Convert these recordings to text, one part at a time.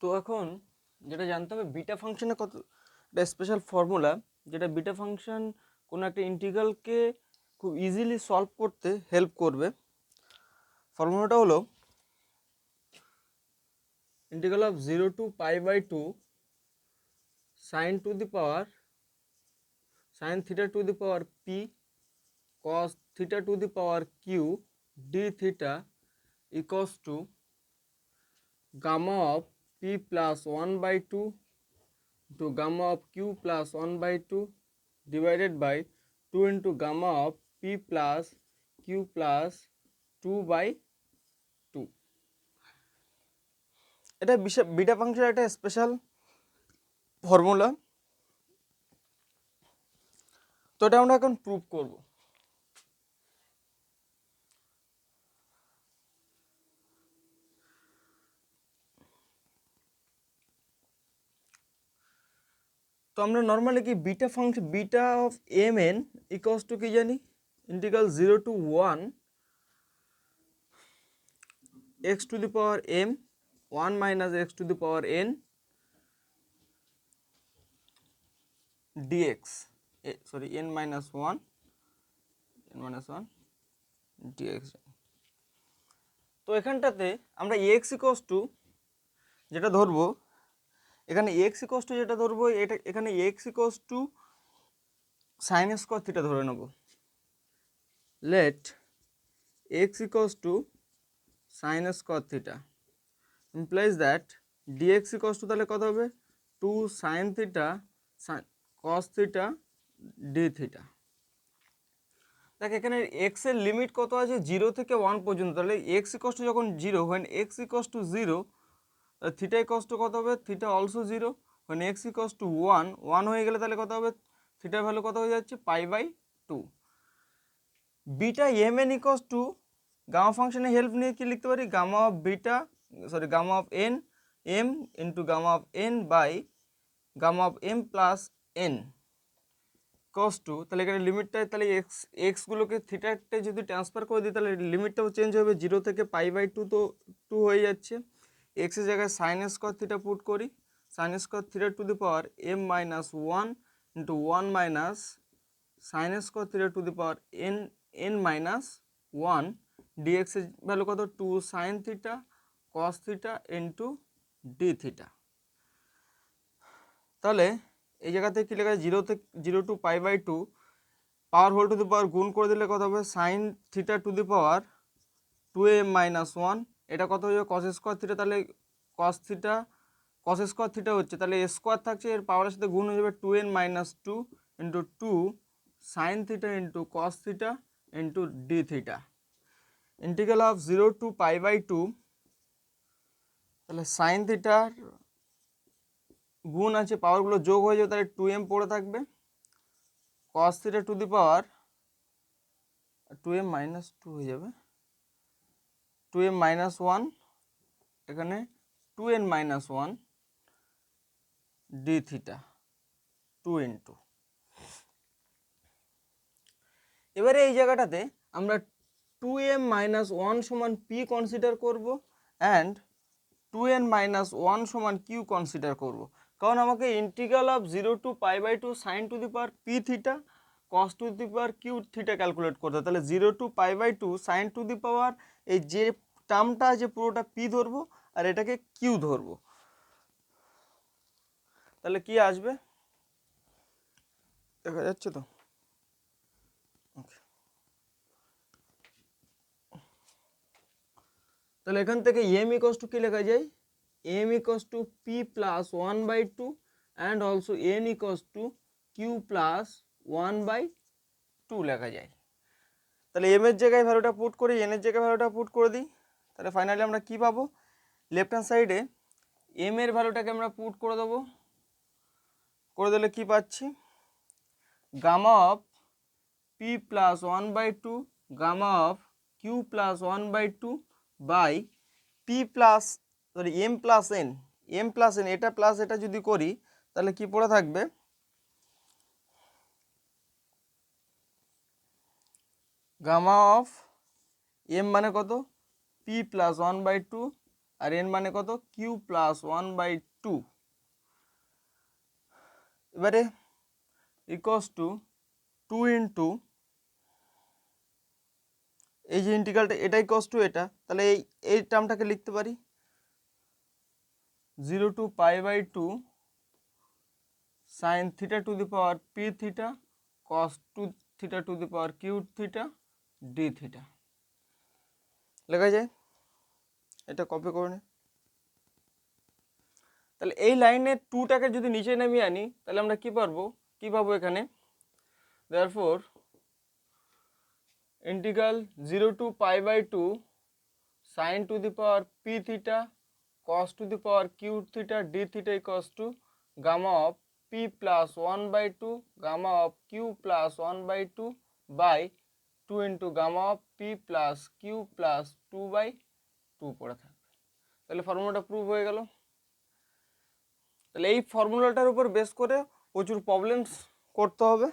তো এখন যেটা জানতে হবে বিটা ফাংশনের কত একটা স্পেশাল ফর্মুলা, যেটা বিটা ফাংশন কোনো একটা ইন্টিগ্রালকে খুব ইজিলি সলভ করতে হেল্প করবে। ফর্মুলাটা হলো integral of 0 to π/2 sin to the power sin theta to the power p cos theta to the power q d theta equals to gamma of p plus 1/2 to gamma of q plus 1/2 divided by 2 into gamma of p plus q plus 2/2। এটা beta ফাংশনের একটা special formula. তো এটা আমরা এখন prove করব। তো আমরা নর্মালি কি beta function beta of M N equals to কি জানি, integral 0 to 1 x to the power m 1 minus x to the power n dx, sorry n minus 1 dx। তো এখানটাতে আমরা x ইকুয়ালস টু যেটা ধরবো, এখানে x ইকুয়ালস টু যেটা ধরবো, এটা এখানে x equals to sine square theta ধরে নেব। Let x equals to sine square theta implies that dx equals to তাহলে কত হবে 2 sine theta cos theta D theta. দেখ এখানে x এর লিমিট কত আছে 0 থেকে 1 পর্যন্ত, তাহলে x ইকুয়ালস টু যখন 0, when x equals to 0 theta equals to কত হবে theta also 0, when x equals to 1 হয়ে গেলে তাহলে কত হবে থিটার ভ্যালু কত হয়ে যাচ্ছে π/2। Beta M N equals to gamma ফাংশনের হেল্প নিয়ে কি লিখতে পারি, gamma of beta gamma of N M into gamma of N by gamma of M plus N cos two, তাহলে এখানে লিমিটটা তাহলে এক্সগুলোকে থিটাতে যদি ট্রান্সফার করে দিই তাহলে লিমিটটাও চেঞ্জ হবে 0 থেকে π/2, তো 2 হয়ে যাচ্ছে। এক্সের জায়গায় সাইন স্কয়ার থিটা পুট করি, sine square theta to the power m minus 1 into 1 minus sine square theta to the power n minus 1 dx এর ভ্যালু কত 2 sine theta cos theta into D theta. তাহলে এই জায়গাতে কি লেখা আছে 0 to π/2 power whole to the power গুণ করে দিলে কত হবে sine theta to the power 2m minus 1, এটা কত হয়ে যাবে কস স্কোয়ার থিটা, তাহলে কস স্কোয়ার থিটা হচ্ছে, তাহলে স্কোয়ার থাকছে এর পাওয়ারের সাথে গুণ হয়ে যাবে 2n minus 2 into 2 sine theta into cos theta into D theta. Integral of 0 to π/2, তাহলে সাইন থিটার গুণ আছে পাওয়ারগুলো যোগ হয়ে যাবে, তাহলে 2m পড়ে থাকবে, কস theta to the power 2m minus 2 হয়ে যাবে 2m মাইনাস 1, এখানে 2n minus 1 D theta 2 into. এবারে এই জায়গাটাতে আমরা 2m মাইনাস 1 সমান p কনসিডার করব অ্যান্ড 2n মাইনাস 1 সমান q কনসিডার করব, কারণ আমাকে integral of 0 to π/2 sine to the power p theta cos to the power q theta calculate করতে হবে। তাহলে 0 to π/2 sine to the power এই যে টার্মটা আছে পুরোটা p ধরবো আর এটাকে q ধরবো, তাহলে কি আসবে দেখা যাচ্ছে তো। তাহলে এখান থেকে m ইকুয়ালস টু কি লেখা যায়, m equals to p plus 1/2 and also n equals two q plus 1/2 লেখা যায়। তাহলে m এর জায়গায় ভ্যালুটা পুট করি, n এর জায়গায় ভ্যালুটা পুট করে দিই, তাহলে ফাইনালি আমরা কি পাবো, লেফট হ্যান্ড সাইডে m এর ভ্যালুটাকে আমরা পুট করে দেবো, করে দিলে কি পাচ্ছি gamma of p plus 1/2 gamma of q plus 1/2 by p plus m plus n, এটা প্লাস এটা যদি করি তাহলে কি পড়ে থাকবে গামা অফ m মানে কত p প্লাস 1/2 আর n মানে কত কিউ প্লাস 1/2 এবারে ইকুয়ালস টু 2 ইন্টু এই যে ইন্টিগ্রালটা এটাই কস টু এটা, তাহলে এই টার্মটাকে লিখতে পারি 0 to π/2 sin theta to the power P theta cos 2 theta to the power Q theta D theta লেখা যায়। এটা কপি করে নে। তাহলে এই লাইনের 2টাকে যদি নিচে নামিয়ে আনি তাহলে আমরা কি পাবো এখানে, therefore integral 0 to π/2 sin to the power p theta cos to the power q theta d theta equals to gamma of p plus 1/2 gamma of q plus 1/2 by 2 into gamma of p plus q plus 2/2 পড়ে থাকবে। তাহলে ফর্মুলাটা prove হয়ে গেল। তাহলে এই ফর্মুলাটার উপর base করে প্রচুর প্রবলেমস করতে হবে।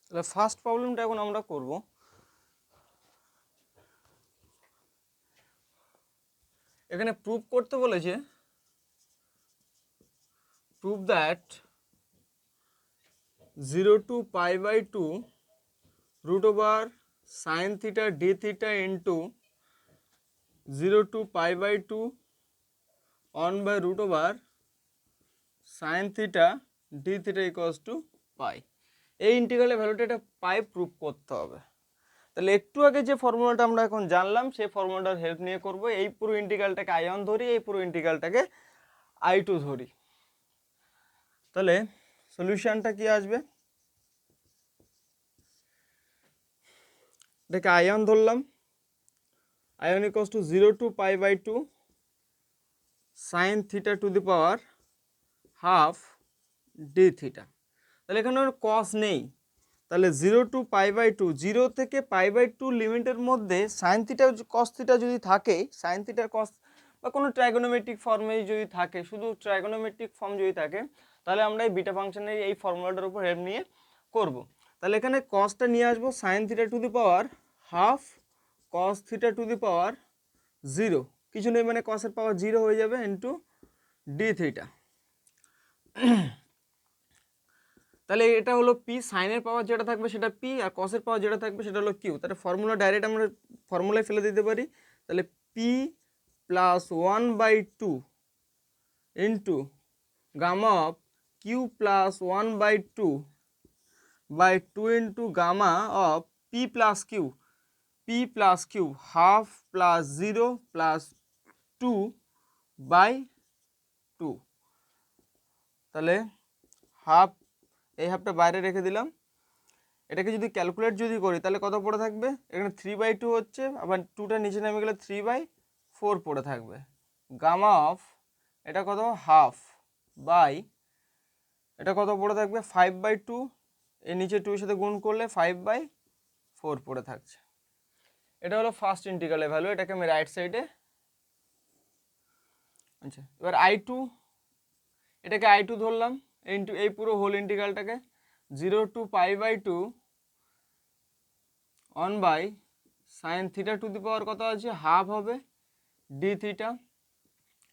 তাহলে ফার্স্ট প্রবলেমটা এখন আমরা করব। এখানে প্রুভ করতে বলেছে, prove that 0 to π/2 root over sin theta d theta into 0 to π/2 1 by root over sin theta d theta equals to পাই। এই ইন্টিগ্রালের ভ্যালুটা এটা পাই প্রুভ করতে হবে। তাহলে একটু আগে যে ফর্মুলাটা আমরা এখন জানলাম সেই ফর্মুলাটার হেল্প নিয়ে করব। এই পুরো ইন্টিগ্রালটাকে i1 ধরি, এই পুরো ইন্টিগ্রালটাকে i2 ধরি। তাহলে সলিউশনটা কি আসবে, এটাকে i1 ধরলাম, i1 equals to 0 to π/2 sin theta to the power half d theta। তাহলে এখানে cos নেই, তাহলে 0 to π/2 0 থেকে π/2 লিমিটের মধ্যে sin থিটা cos থিটা যদি থাকে, sin থিটা cos বা কোনো ট্রাইগোনোমেট্রিক ফর্মে যদি থাকে, শুধু ট্রাইগোনোমেট্রিক ফর্ম যদি থাকে তাহলে আমরা এই বিটা ফাংশনের এই ফর্মুলাটার উপর হেল্প নিয়ে করব। তাহলে এখানে cosটা নিয়ে আসবো sin theta to the power half cos theta to the power 0, কিছু নেই মানে cos এর পাওয়ার 0 হয়ে যাবে ইন্টু ডি থিটা। তাহলে এটা হলো পি, সাইনের পাওয়ার যেটা থাকবে সেটা পি, আর কসের পাওয়ার যেটা থাকবে সেটা হলো কিউ। তাহলে ফর্মুলা ডাইরেক্ট আমরা ফর্মুলায় ফেলে দিতে পারি। তাহলে P plus 1/2 into gamma of Q plus 1/2 by 2 into gamma of P plus Q half plus 0 plus 2/2। তাহলে হাফ, এই হাফটা বাইরে রেখে দিলাম। এটাকে যদি ক্যালকুলেট যদি করি তাহলে কত পড়ে থাকবে, এখানে 3/2 হচ্ছে, আবার 2টা নিচে নেমে গেলে 3/4 পড়ে থাকবে। গামা অফ এটা কত হাফ বাই এটা কত পড়ে থাকবে 5/2, এর নিচে 2 এর সাথে গুণ করলে 5/4 পড়ে থাকছে। এটা হলো ফার্স্ট ইন্টিগ্রালের ভ্যালু, এটাকে আমি রাইট সাইডে। আচ্ছা, এবার i2, এটাকে i2 ধরলাম ইন্টু এই পুরো হোল ইন্টিগ্রালটাকে 0 to π/2 1 by sine theta to the power কত আছে হাফ হবে ডি থিটা।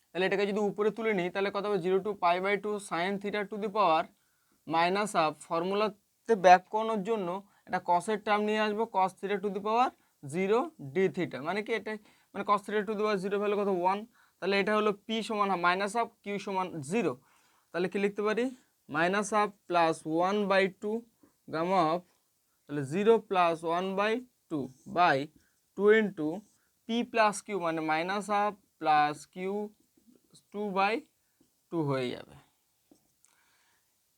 তাহলে এটাকে যদি উপরে তুলে নিই তাহলে কত হবে 0 to π/2 sine theta to the power minus half, ফর্মুলাতে ব্যাক করানোর জন্য এটা কসের টার্ম নিয়ে আসবো, cos theta to the power 0 D theta, মানে কি এটা মানে cos theta to the power 0 value কত 1। তাহলে এটা হলো পি সমান মাইনাস হাফ, কিউ সমান 0। তাহলে কি লিখতে পারি minus half plus 1/2 gamma of, তাহলে 0 plus 1/2 by 2 into P plus Q মানে মাইনাস হাফ প্লাস কিউ 2/2 হয়ে যাবে।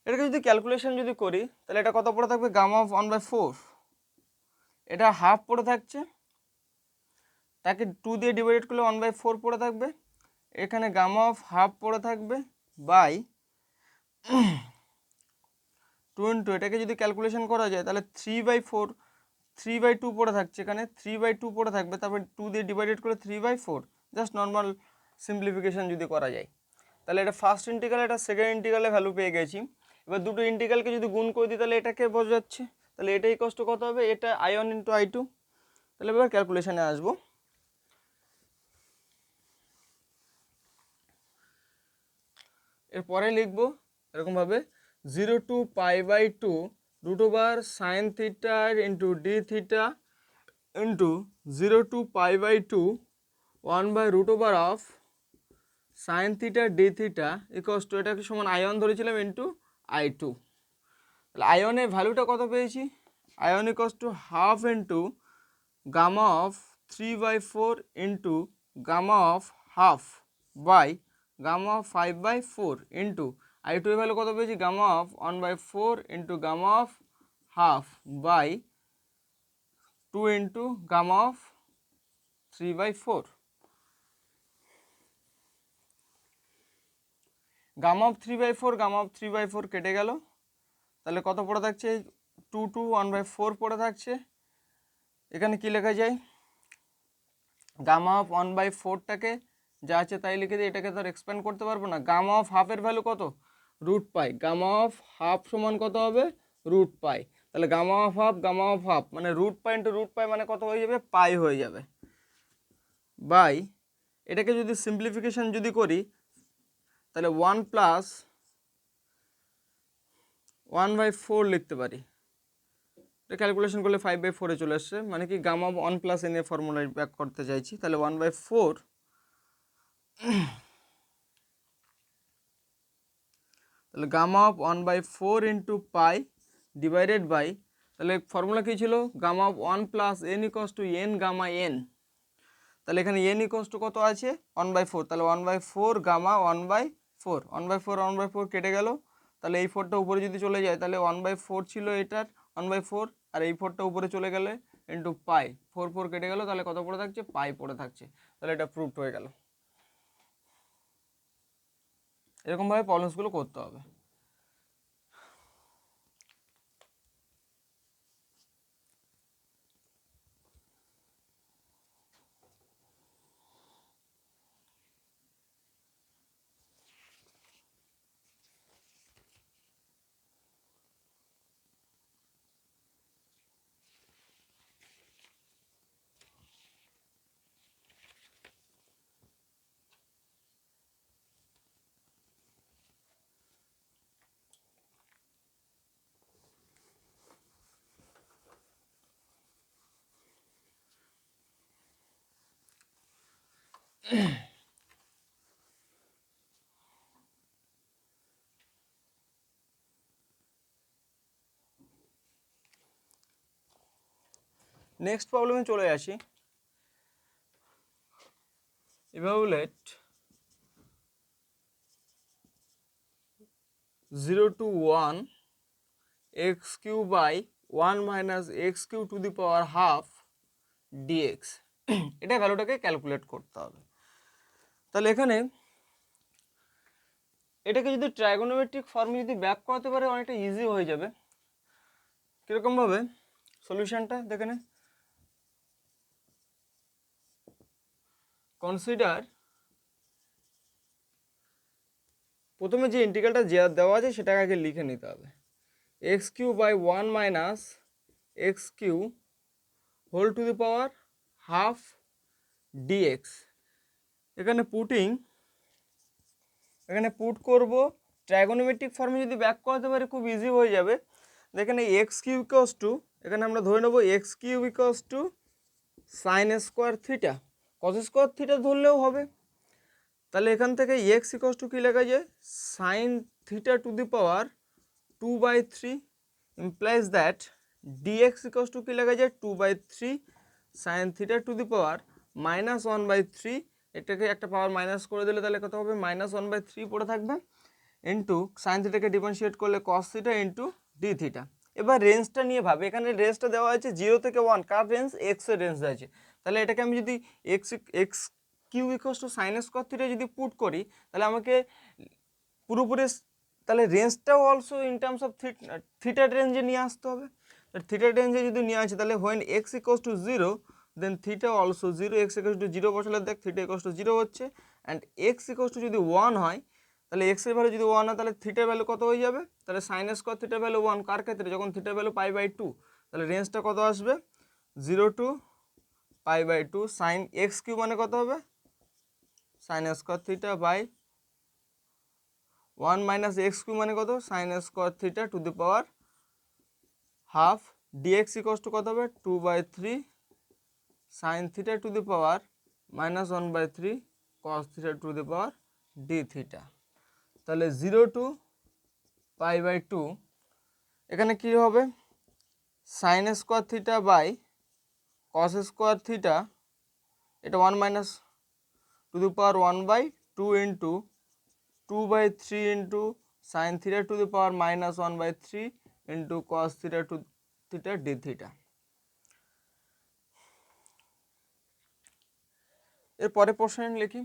এটাকে যদি ক্যালকুলেশন যদি করি তাহলে এটা কত পড়ে থাকবে গামা অফ 1/4, এটা হাফ পড়ে থাকছে, তাকে 2 দিয়ে ডিভাইড করলে 1/4 পড়ে থাকবে, এখানে গামা অফ হাফ পড়ে থাকবে বাই 2 ইন্টু এটাকে যদি ক্যালকুলেশন করা যায় তাহলে 3/4, 3/2 পড়ে থাকছে, এখানে 3/2 পড়ে থাকবে, তারপর 2 দিয়ে ডিভাইডেড করে 3/4, জাস্ট নর্মাল সিম্পলিফিকেশন যদি করা যায় তাহলে এটা ফার্স্ট ইন্টিগ্রাল, এটা সেকেন্ড ইন্টিগ্রালে ভ্যালু পেয়ে গেছি। এবার দুটো ইন্টিগ্রালকে যদি গুণ করে দিই তাহলে এটাকে বোঝাচ্ছে, তাহলে এটাই কষ্ট কত হবে, এটা I1 ইন্টু I2। তাহলে এবার ক্যালকুলেশনে আসবো। এরপরে লিখবো এরকমভাবে 0 to π/2 √sin θ into d θ into 0 to π/2 1/√of sin θ d θ equals to, এটাকে সমান I1 ধরেছিলাম ইন্টু I2। তাহলে I1 এর ভ্যালুটা কত পেয়েছি, I1 equals to half into gamma of 3/4 into gamma of half by gamma of 5/4 into I2 এর value কত পেয়েছি, gamma of 1/4 into gamma of half by 2 into gamma of 3/4। Gamma of 3/4 gamma of 3/4 কেটে গেল, তাহলে কত পড়ে থাকছে, 2 two 1/4 পড়ে থাকছে। এখানে কি লেখা যায়, গামা অফ 1/4টাকে যা আছে তাই লিখে দিই, এটাকে তো আর এক্সপ্যান্ড করতে পারবো না। গামা অফ হাফের ভ্যালু কত, √π, গামা অফ হাফ সমান কত হবে, √π। তাহলে গামা অফ হাফ মানে √π ইন্টু √π মানে কত হয়ে যাবে, পাই হয়ে যাবে, বাই এটাকে যদি সিম্পলিফিকেশন যদি করি তাহলে 1 প্লাস 1/4 লিখতে পারি। এটা ক্যালকুলেশন করলে 5/4 চলে আসছে, মানে কি গামা 1 প্লাস এন এ ফর্মুলায় ব্যাক করতে চাইছি। তাহলে 1/4 তাহলে gamma of 1/4 into pi divided by, তাহলে ফর্মুলা কী ছিল, gamma of 1 plus N equals to N gamma N. তাহলে এখানে এন ইকস টু কত আছে, 1/4, তাহলে 1/4 গামা 1/4, 1/4 কেটে গেল, তাহলে এই 4টা উপরে যদি চলে যায় তাহলে 1/4 ছিল এটার 1/4, আর এই 4টা উপরে চলে গেলে ইন্টু পাই, 4 কেটে গেল, তাহলে কত পড়ে থাকছে, পাই পড়ে থাকছে। তাহলে এটা প্রুভড হয়ে গেল। এরকমভাবে প্রবলেমসগুলো করতে হবে। নেক্সট প্রবলেমে চলে আসি। Evaluate 0 to 1 x Q by 1 minus X Q to the power half DX, এটা ভ্যালুটাকে ক্যালকুলেট করতে হবে। তাহলে এখানে এটাকে যদি ট্রাইগোনোমেট্রিক ফর্মে যদি ব্যাক করাতে পারে অনেকটা ইজি হয়ে যাবে। কীরকমভাবে সলিউশনটা দেখে নে, কনসিডার, প্রথমে যে ইন্টিগ্রালটা দেওয়া আছে সেটাকে আগে লিখে নিতে হবে, X Q by 1 minus X Q whole to the power half DX. এখানে পুট করব, ট্রাইগোনোমেট্রিক ফর্মে যদি ব্যাক করাতে পারে খুব ইজি হয়ে যাবে। দেখেন এই এক্স কিউ ইকুয়ালস টু, এখানে আমরা ধরে নেব X Q equals to sine square theta, cos square theta ধরলেও হবে। তাহলে এখান থেকে এক্স ইকুয়ালস টু কী লেখা যায়, sine theta to the power 2/3 implies that DX equals to কী লেখা যায়, 2/3 sine theta to the power -1/3, এটাকে একটা পাওয়ার মাইনাস করে দিলে তাহলে কত হবে, -1/3 পড়ে থাকবে, ইন্টু সাইন থিটাকে ডিফারেন্সিয়েট করলে কস থিটা ইন্টু ডি থিটা। এবার রেঞ্জটা নিয়ে ভাবে, এখানে রেঞ্জটা দেওয়া আছে 0 থেকে 1, কার রেঞ্জ, এক্স এর রেঞ্জ আছে। তাহলে এটাকে আমি যদি X Q equals to sine square theta যদি পুট করি তাহলে আমাকে পুরোপুরি তাহলে রেঞ্জটাও অলসো ইন টার্মস অফ থিটার রেঞ্জে নিয়ে আসতে হবে। থিটার রেঞ্জে যদি নিয়ে আসে তাহলে when X equals to 0 then theta also 0, X equals to 0 বসালে দেখ থিটা ইকোয়াস টু 0 হচ্ছে। অ্যান্ড এক্স ইকোয়াস টু যদি 1 হয় তাহলে এক্সের ভ্যালু যদি 1 হয় তাহলে থিটার ভ্যালু কত হয়ে যাবে, তাহলে সাইন স্কোয়ার থিটার ভ্যালু 1 কার ক্ষেত্রে, যখন থিটার ভ্যালু π/2, তাহলে রেঞ্জটা কত আসবে 0 টু π/2 সাইন এক্স কিউ মানে কত হবে sine square theta by 1 minus X Q মানে কত sine square theta to the power half DX equals to কত হবে 2/3 sine theta to the power -1/3 cos theta to the power D theta. তাহলে 0 to π/2 এখানে কি হবে sine square theta by cos square theta, এটা 1 minus to the power 1/2 into 2/3 into sine theta to the power -1/3 into cos theta to theta D theta. এরপরে প্রশ্ন লিখি,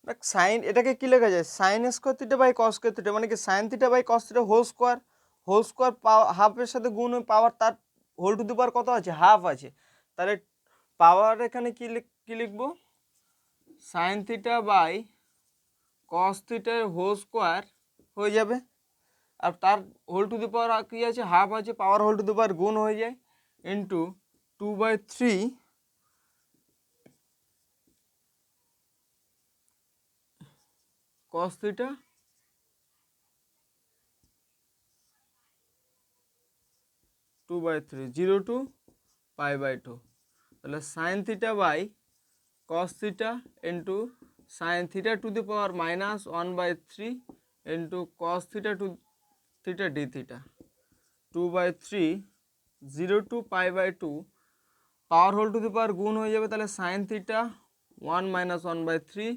দেখ sine এটাকে কি লেখা যায় sine square theta by cos square theta মানে কি sine theta by cos theta whole square হাফের সাথে গুণ পাওয়ার তার হোল টু দি পাওয়ার কত আছে হাফ আছে, তাহলে পাওয়ার এখানে কি লিখবো সাইন থিটা বাই কস থিটার হোল স্কোয়ার হয়ে যাবে, আর তার হোল টু দি পাওয়ার কি আছে হাফ আছে, পাওয়ার হোল টু দি পাওয়ার গুণ হয়ে যায় ইন্টু 2/3 cos theta 2/3 0 to π/2, তাহলে sine theta by cos theta into sine theta to the power -1/3 into cos theta to theta D theta 2/3 0 to π/2 power whole to the power গুণ হয়ে যাবে, তাহলে sine theta 1 - 1/3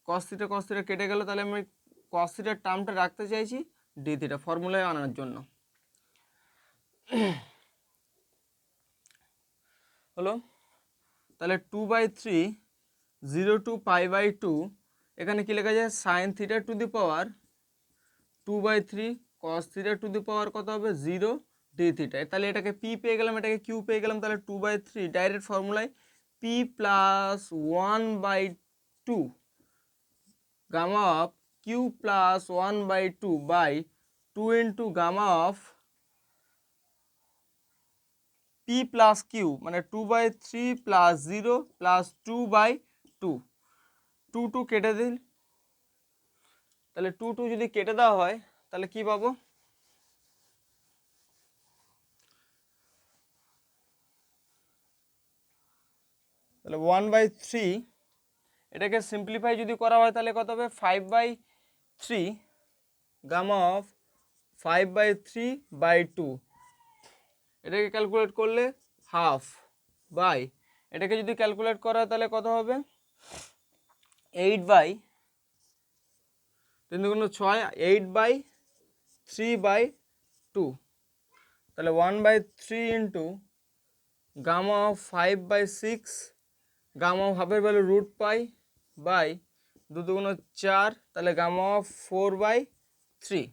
cos theta কেটে গেল, তাহলে আমি কস থিটার টার্মটা রাখতে চাইছি ডি থিটা ফর্মুলায় আনার জন্য হলো। তাহলে 2/3 0 to π/2 এখানে কি লেখা যায় sine theta to the power 2/3 cos theta to the power কত হবে 0 ডি থিটা, তাহলে এটাকে পি পেয়ে গেলাম এটাকে কিউ পেয়ে গেলাম, তাহলে 2/3 ডাইরেক্ট ফর্মুলায় P plus 1/2 gamma of Q plus 1/2 by 2 into gamma of P plus Q মানে 2/3 প্লাস 0 প্লাস 2/2 2 কেটে দিন, তাহলে 2 যদি কেটে দেওয়া হয় তাহলে কি পাবো তাহলে 1/3 এটাকে সিম্পলিফাই যদি করা হয় তাহলে কত হবে 5/3 গামা অফ 5/3/2 এটাকে ক্যালকুলেট করলে হাফ বাই এটাকে যদি ক্যালকুলেট করা হয় তাহলে কত হবে 8/3 8/3/2 তাহলে 1/3 into gamma of 5/6 gamma of হাফের ভ্যালু √π বাই 2 × 4 তাহলে গামা অফ 4/3।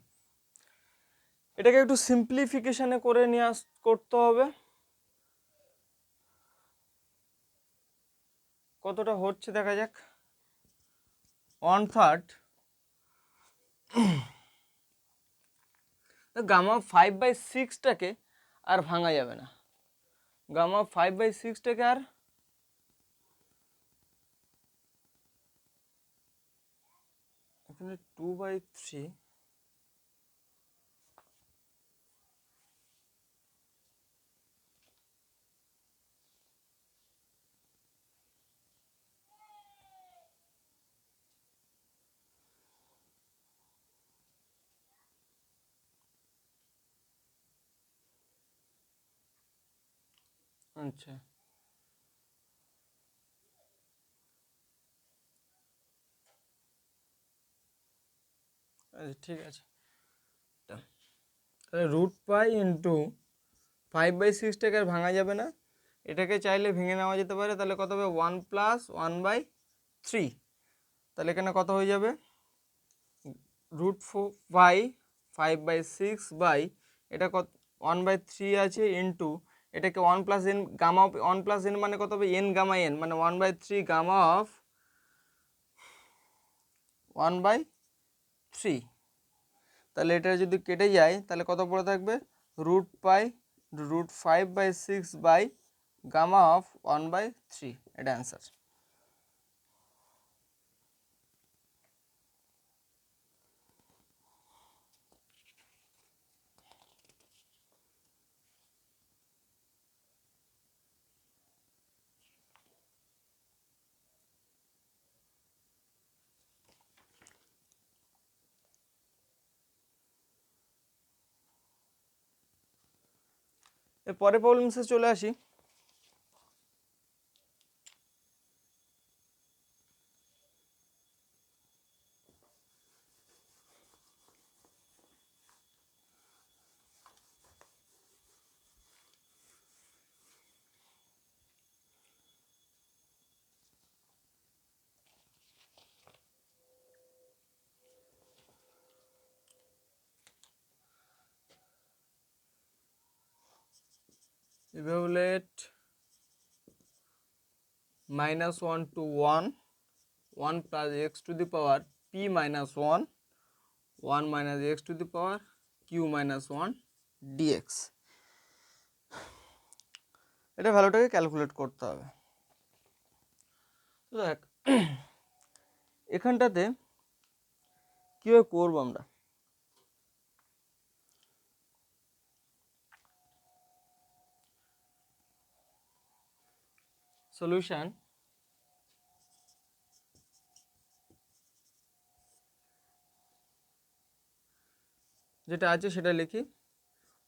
এটাকে একটু সিম্পলিফিকেশনে করে নিয়ে করতে হবে, কতটা হচ্ছে দেখা যাক 1/3 গামা 5/6টাকে আর ভাঙা যাবে না, গামা 5/6টাকে আর এখানে 2/3 আচ্ছা আচ্ছা ঠিক আছে, তাহলে √π ইন্টু 5/6টাকে আর ভাঙা যাবে না, এটাকে চাইলে ভেঙে নেওয়া যেতে পারে, তাহলে কত হবে 1 + 1/3। তাহলে এখানে কত হয়ে যাবে √5/6 বাই এটা কত 1/3 আছে ইন্টু এটাকে 1 + n গামা অফ 1 + n মানে কত হবে n গামা n মানে 1/3 গামা অফ 1/3। তাহলে এটা যদি কেটে যায় তাহলে কত পড়ে থাকবে √5/6 বাই গামা অফ 1/3। এটা অ্যান্সার। এর পরে প্রবলেমসে চলে আসি। evaluate -1 to 1 1 plus x to the power p minus 1 1 minus x to the power q minus 1 dx। এটা ভ্যালুটাকে ক্যালকুলেট করতে হবে। তো দেখ এখানটাতে কীভাবে করবো আমরা, সলিউশন যেটা আছে সেটা লিখি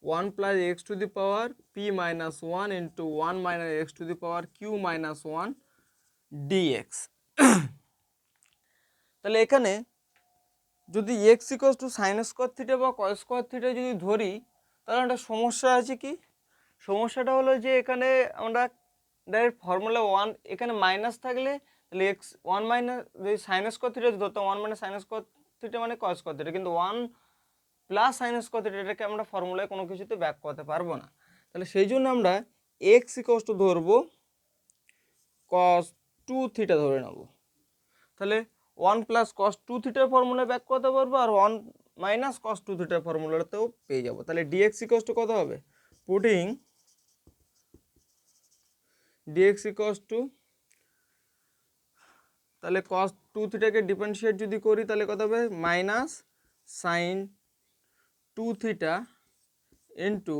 1 plus x to the power p minus 1 into 1 minus x to the power q minus 1 dx। তাহলে এখানে যদি x equals to sine square theta বা কস স্কোয়ার থিটা যদি ধরি তাহলে একটা সমস্যা আছে। কি সমস্যাটা হলো যে এখানে আমরা ডাইরেক্ট ফর্মুলা 1 এখানে মাইনাস থাকলে তাহলে এক্স 1 মাইনাস যদি সাইন স্কোয়ার থিটা ধরতাম 1 মানে সাইন স্কোয়ার থিটা মানে কস স্কোয়ার থিটা, কিন্তু 1 প্লাস সাইন স্কোয়ার থিটা এটাকে আমরা ফর্মুলায় কোনো কিছুতে ব্যাক করতে পারবো না। তাহলে সেই জন্য আমরা এক্স ইকুয়ালস টু ধরবো কস 2 থিটা ধরে নেব। তাহলে 1 প্লাস কস 2 থিটার ফর্মুলায় ব্যাক করতে পারবো আর 1 মাইনাস কস 2 থিটার ফর্মুলাতেও পেয়ে যাবো। তাহলে ডিএক্স ইকুয়ালস টু কত হবে, পুটিং ডিএক্স ইকুয়ালস টু তাহলে কস 2 থিটাকে ডিফারেন্সিয়েট যদি করি তাহলে কত হবে মাইনাস সাইন 2 থিটা ইন্টু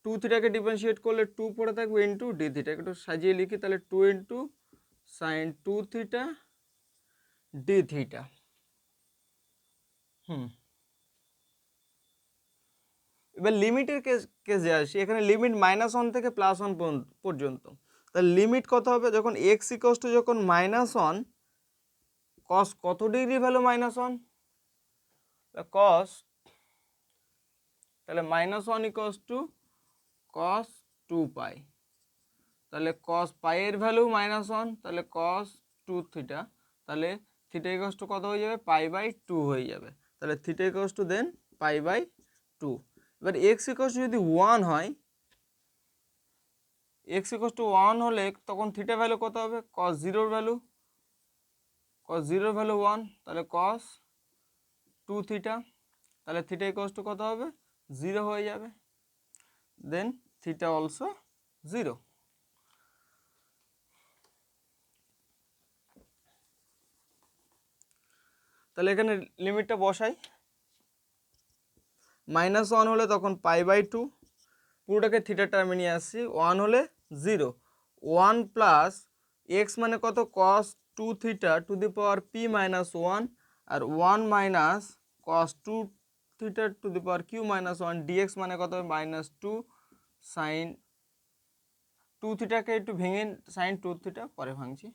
2 থিটাকে ডিফারেন্সিয়েট করলে 2 পড়ে থাকবে ইন্টু ডি থিটা। একটু সাজিয়ে লিখি তাহলে 2 into sign 2 theta D theta. এবার লিমিটের কেসে আসি। এখানে লিমিট -1 থেকে +1 পর্যন্ত। তাহলে লিমিট কত হবে যখন এক্স ইকুয়ালস টু যখন -1 কস কত ডিগ্রি ভ্যালু -1 কস, তাহলে -1 ইকুয়ালস টু কস 2 পাই। তাহলে কস পাই এর ভ্যালু -1 তাহলে কস 2 থিটা, তাহলে থিটা ইকুয়ালস টু কত হয়ে যাবে π/2 হয়ে যাবে। তাহলে থিটা ইকুয়ালস টু দেন π/2। এবার এক্স ইকুয়ালস টু যদি 1 হয়, এক্স ইকুয়ালস টু 1 হলে তখন থিটা ভ্যালু কত হবে কস 0 ভ্যালু, কস 0 ভ্যালু 1 তাহলে কস 2 থিটা, তাহলে থিটা ইকুয়ালস টু কত হবে 0 হয়ে যাবে। দেন থিটা অলসো 0। তাহলে এখানে লিমিটটা বসাই। -1 হলে তখন π/2, পুরোটাকে থিটা টার্মে নিয়ে আসছি। 1 হলে 0, 1 প্লাস এক্স মানে কত cos 2 theta to the power p -1 আর 1 minus cos 2 theta to the power q -1 dx মানে কত হবে -2 সাইন 2 থিটাকে একটু ভেঙে সাইন 2 থিটা পরে ভাঙছি,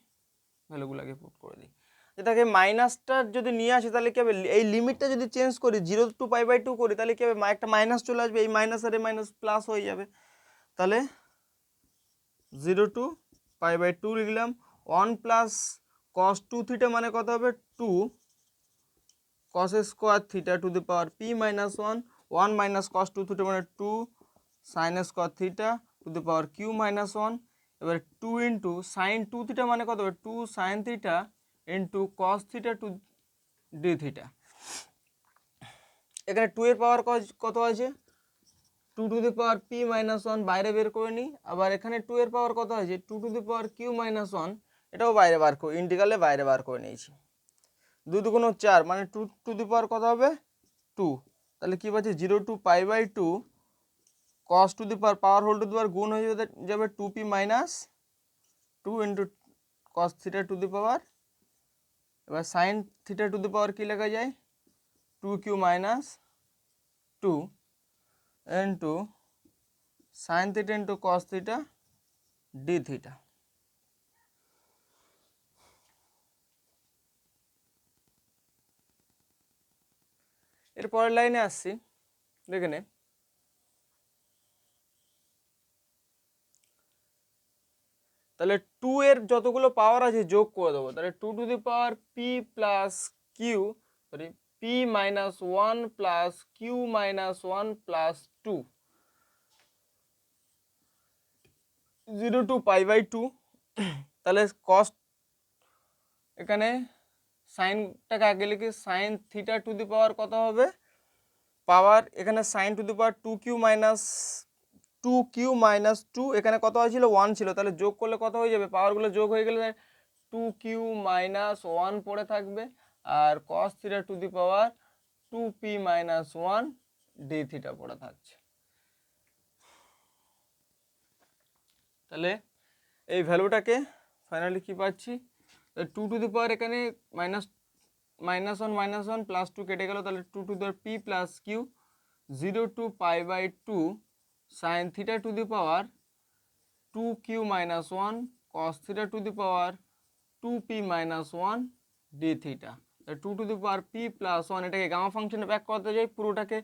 ভ্যালুগুলোকে পুট করে দিই। এটাকে মাইনাসটা যদি নিয়ে আসি তাহলে কি হবে, এই লিমিটটা যদি চেঞ্জ করি 0 টু π/2 করি তাহলে কি হবে একটা মাইনাস চলে আসবে, এই মাইনাস আর এই মাইনাস প্লাস হয়ে যাবে। তাহলে 0 টু পাই বাই 2 লিখলাম। 1 প্লাস কস 2 থিটা মানে কত হবে 2 cos square theta to the power P minus 1। 1 minus cos 2 theta মানে 2 sine square theta to the power Q minus 1। এবার 2 ইন্টু সাইন 2 থিটা মানে কত হবে 2 sine theta into cos theta to D theta. এখানে 2 এর পাওয়ার কত আছে 2 to the power P minus 1 বাইরে বের করে নিই। আবার এখানে 2 এর পাওয়ার কত আছে 2 to the power Q minus 1, এটাও বাইরে বার করে ইন্টিগ্রালে বাইরে বার করে নিয়েছি। 2 দুগুণ 4 মানে 2 টু দি পাওয়ার কত হবে 2। তাহলে কী পাচ্ছি 0 to pi by 2 cos to the power whole to the power গুণ হয়ে যাবে 2p minus 2 into cos theta to the power. এবার sine theta to the power কী লেখা যায় 2q minus 2 into sine theta into cos theta D theta. এর পরের লাইনে আসছি, দেখে নে। তাহলে 2 এর যতগুলো পাওয়ার আছে যোগ করে দেবো। তাহলে 2 to the power P plus Q sorry P minus 1 plus Q minus 1 plus 2 0 to pi by 2। তাহলে কস এখানে সাইনটাকে আগে লিখি sine theta to the power কত হবে পাওয়ার এখানে sine to the power 2q minus 2 এখানে কত হয়েছিল 1 ছিল, তাহলে যোগ করলে কত হয়ে যাবে পাওয়ারগুলো যোগ হয়ে গেলে 2q মাইনাস 1 পড়ে থাকবে আর cos theta to the power 2p minus 1 D theta পড়ে থাকছে। তাহলে এই ভ্যালুটাকে ফাইনালি কি পাচ্ছি 2 টু দি পাওয়ার এখানে -1 প্লাস 2 কেটে গেল, তাহলে 2 to the power P plus Q 0 to pi by 2 sine theta to the power 2q minus 1 cos theta to the power 2p minus 1 D theta. 2 to the power P plus 1 এটাকে gamma ফাংশনে back করতে যাই, পুরোটাকে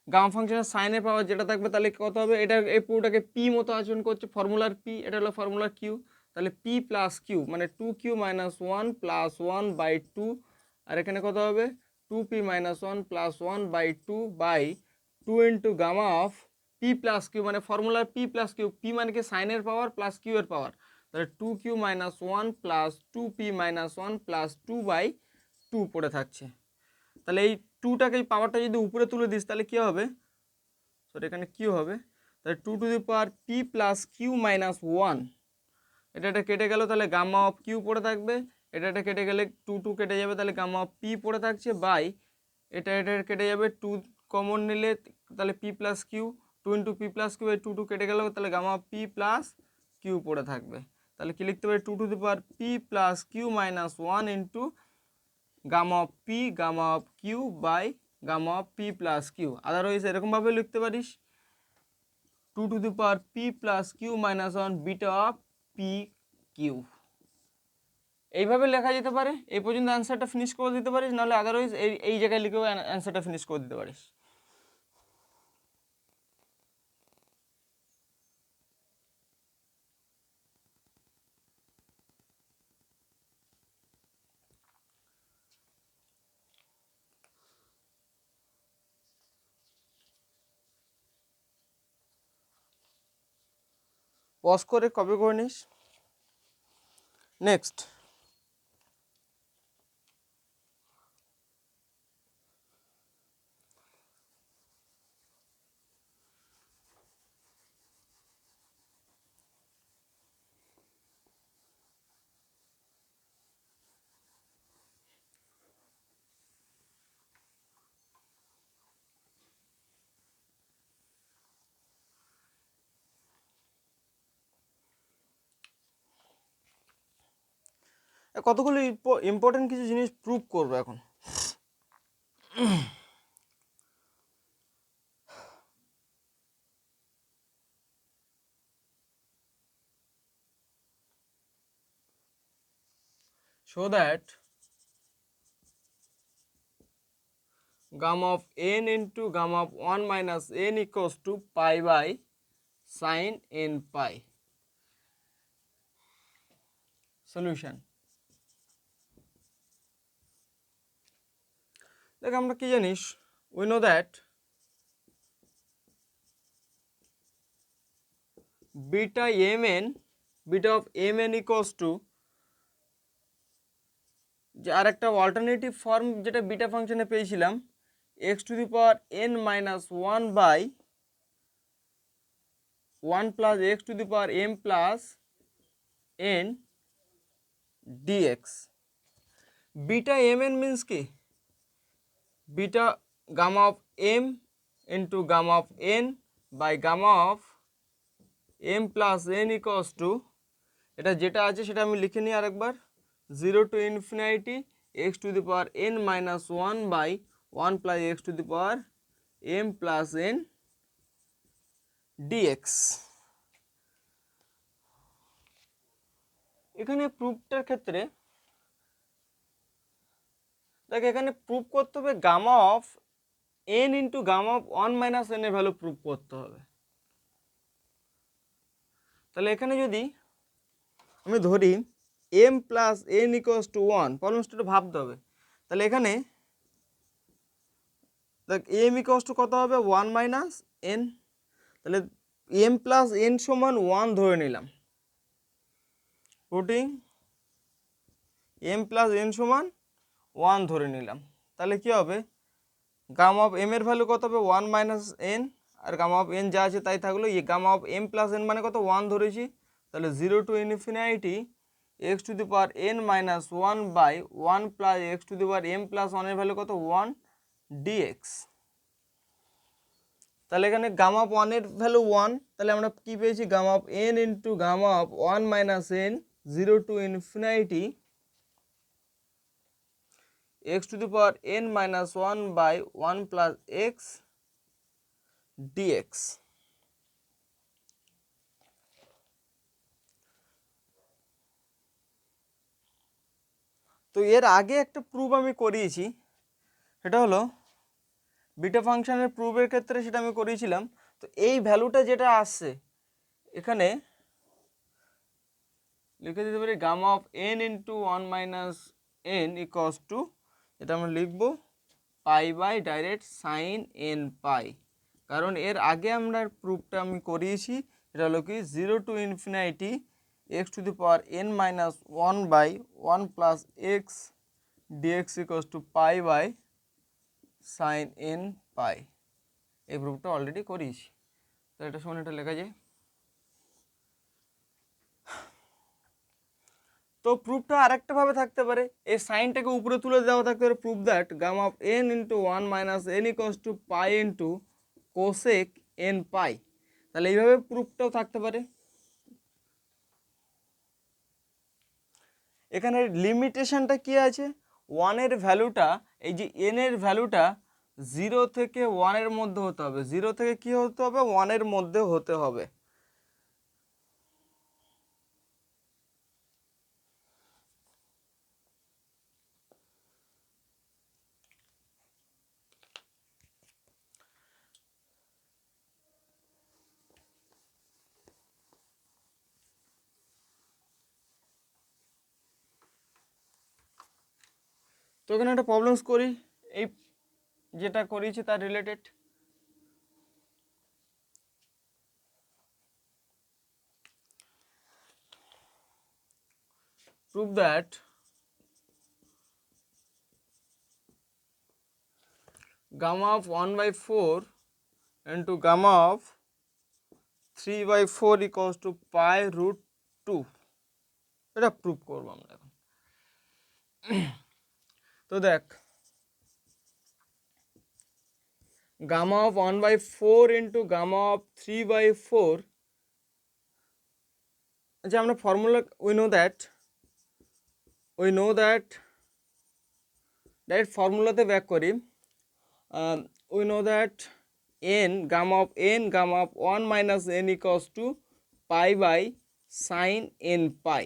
gamma ফাংশনের সাইনের পাওয়ার যেটা থাকবে তাহলে কত হবে এটা এই পুরোটাকে পি মতো আচরণ করছে, ফর্মুলার পি, এটা হলো ফর্মুলার কিউ। তাহলে পি প্লাস কিউ মানে 2q মাইনাস 1 প্লাস 1 বাই 2 আর এখানে কত হবে 2p minus 1 plus 1 by 2 by 2 into gamma of P plus Q মানে ফর্মুলার পি প্লাস কিউ, পি মানে কি সাইনের পাওয়ার প্লাস কিউ এর পাওয়ার, তাহলে 2q minus 1 plus 2p minus 1 plus 2 by 2 পড়ে থাকছে। তাহলে এই 2টাকে এই পাওয়ারটা যদি উপরে তুলে দিস তাহলে কী হবে সরি এখানে কিউ হবে, তাহলে 2 to the power P plus Q minus 1 এটা কেটে গেল, তাহলে গামা অফ কিউ পড়ে থাকবে, এটা কেটে গেলে 2 কেটে যাবে, তাহলে গামা অফ পি পড়ে থাকছে বাই এটা কেটে যাবে 2 কমন নিলে তাহলে P plus Q 2 into P plus Q এই 2 কেটে গেল, তাহলে gamma of P plus Q পড়ে থাকবে। তাহলে কি লিখতে পারি 2 to the power P plus Q minus 1 into gamma of P gamma of Q by gamma of P plus Q. Otherwise এরকমভাবে লিখতে পারিস 2 to the power P plus Q minus 1 beta of P Q. এইভাবে লেখা যেতে পারে, এই পর্যন্ত অ্যান্সারটা ফিনিশ করে দিতে পারিস, নাহলে আদারওয়াইজ এই জায়গায় লিখেও অ্যান্সারটা ফিনিশ করে দিতে পারিস। পজ করে কপি করে নিস। নেক্সট কতগুলো ইম্পর্টেন্ট কিছু জিনিস প্রুভ করবো এখন। so that gamma of n into gamma of 1 minus n equals to pi by sin n pi. Solution. দেখ আমরা কি জানিস, we know that beta of mn equals to, যে আর একটা অল্টারনেটিভ ফর্ম যেটা বিটা ফাংশনে পেয়েছিলাম, x to the power n minus 1 by 1 plus x to the power m plus n dx। Beta mn means কি, beta gamma of m into gamma of n by gamma of m plus n equals to, এটা যেটা আছে সেটা আমি লিখে নিই আরেকবার, 0 to infinity x to the power n minus 1 by 1 plus x to the power m plus n dx। এখানে প্রুফটার ক্ষেত্রে দেখ এখানে প্রুফ করতে হবে gamma of n into gamma of 1 minus n এর ভ্যালু প্রুফ করতে হবে। তাহলে এখানে যদি আমি ধরি m plus n equals to 1, প্রবলেমসটা একটু ভাবতে হবে। তাহলে এখানে দেখ m ইকুয়ালস টু কত হবে, 1 মাইনাস n, তাহলে m প্লাস n সমান 1 ধরে নিলাম, পুটিং m প্লাস n সমান 1 ধরে নিলাম। তাহলে কি হবে, গামা অফ m এর ভ্যালু কত হবে, 1 মাইনাস n, আর গামা অফ n যা আছে তাই থাকলো, এই gamma of m plus n মানে কত, 1 ধরেছি। তাহলে 0 to infinity x to the power n minus 1 by 1 plus x to the power m plus 1 এর ভ্যালু কত, 1 dx। তাহলে এখানে গামা অফ 1 এর ভ্যালু 1, তাহলে আমরা কি পেয়েছি, gamma of n into gamma of 1 minus n 0 to infinity x to the power n minus 1 by 1 plus x dx। তো এর আগে একটা প্রুফ আমি করিয়েছি, সেটা হলো বিটা ফাংশনের প্রুফের ক্ষেত্রে সেটা আমি করিয়েছিলাম। তো এই ভ্যালুটা যেটা আসছে এখানে লিখে দিতে পারি gamma of n into 1 minus n equals to, এটা আমরা লিখব pi by direct sine n pi, কারণ এর আগে আমরা প্রুফটা আমি করিয়েছি, এটা হলো কি 0 to infinity x to the power n minus 1 by 1 plus x dx equals to pi by sine n pi. এই প্রুফটা অলরেডি করিয়েছি, তো এটা সমান এটা লেখা যায়। তো প্রুফটা আরেকটা ভাবে থাকতে পারে, এই সাইনটাকে উপরে তুলে দেওয়া থাকতে পারে, proof that gamma of n into 1 minus n equals to pi into cosec n pi. তাহলে এইভাবে প্রুফটাও থাকতে পারে। এখানে লিমিটেশনটা কি আছে, 1 এর ভ্যালুটা, এই যে n এর ভ্যালুটা 0 থেকে 1 এর মধ্যে হতে হবে, 0 থেকে কি হতে হবে, 1 এর মধ্যে হতে হবে। তো এখানে একটা প্রবলেমস করি, এই যেটা করিয়েছি তার related. Prove that gamma of 1 by 4 into gamma of 3 by 4 equals to pi root 2, এটা প্রুভ করবো আমরা এখন। তো দেখ gamma of 1 by 4 into gamma of 3 by 4, আচ্ছা আমরা formula we know that direct ফর্মুলাতে ব্যাক করি। we know that gamma of 1 minus n equals to pi by sin n pi।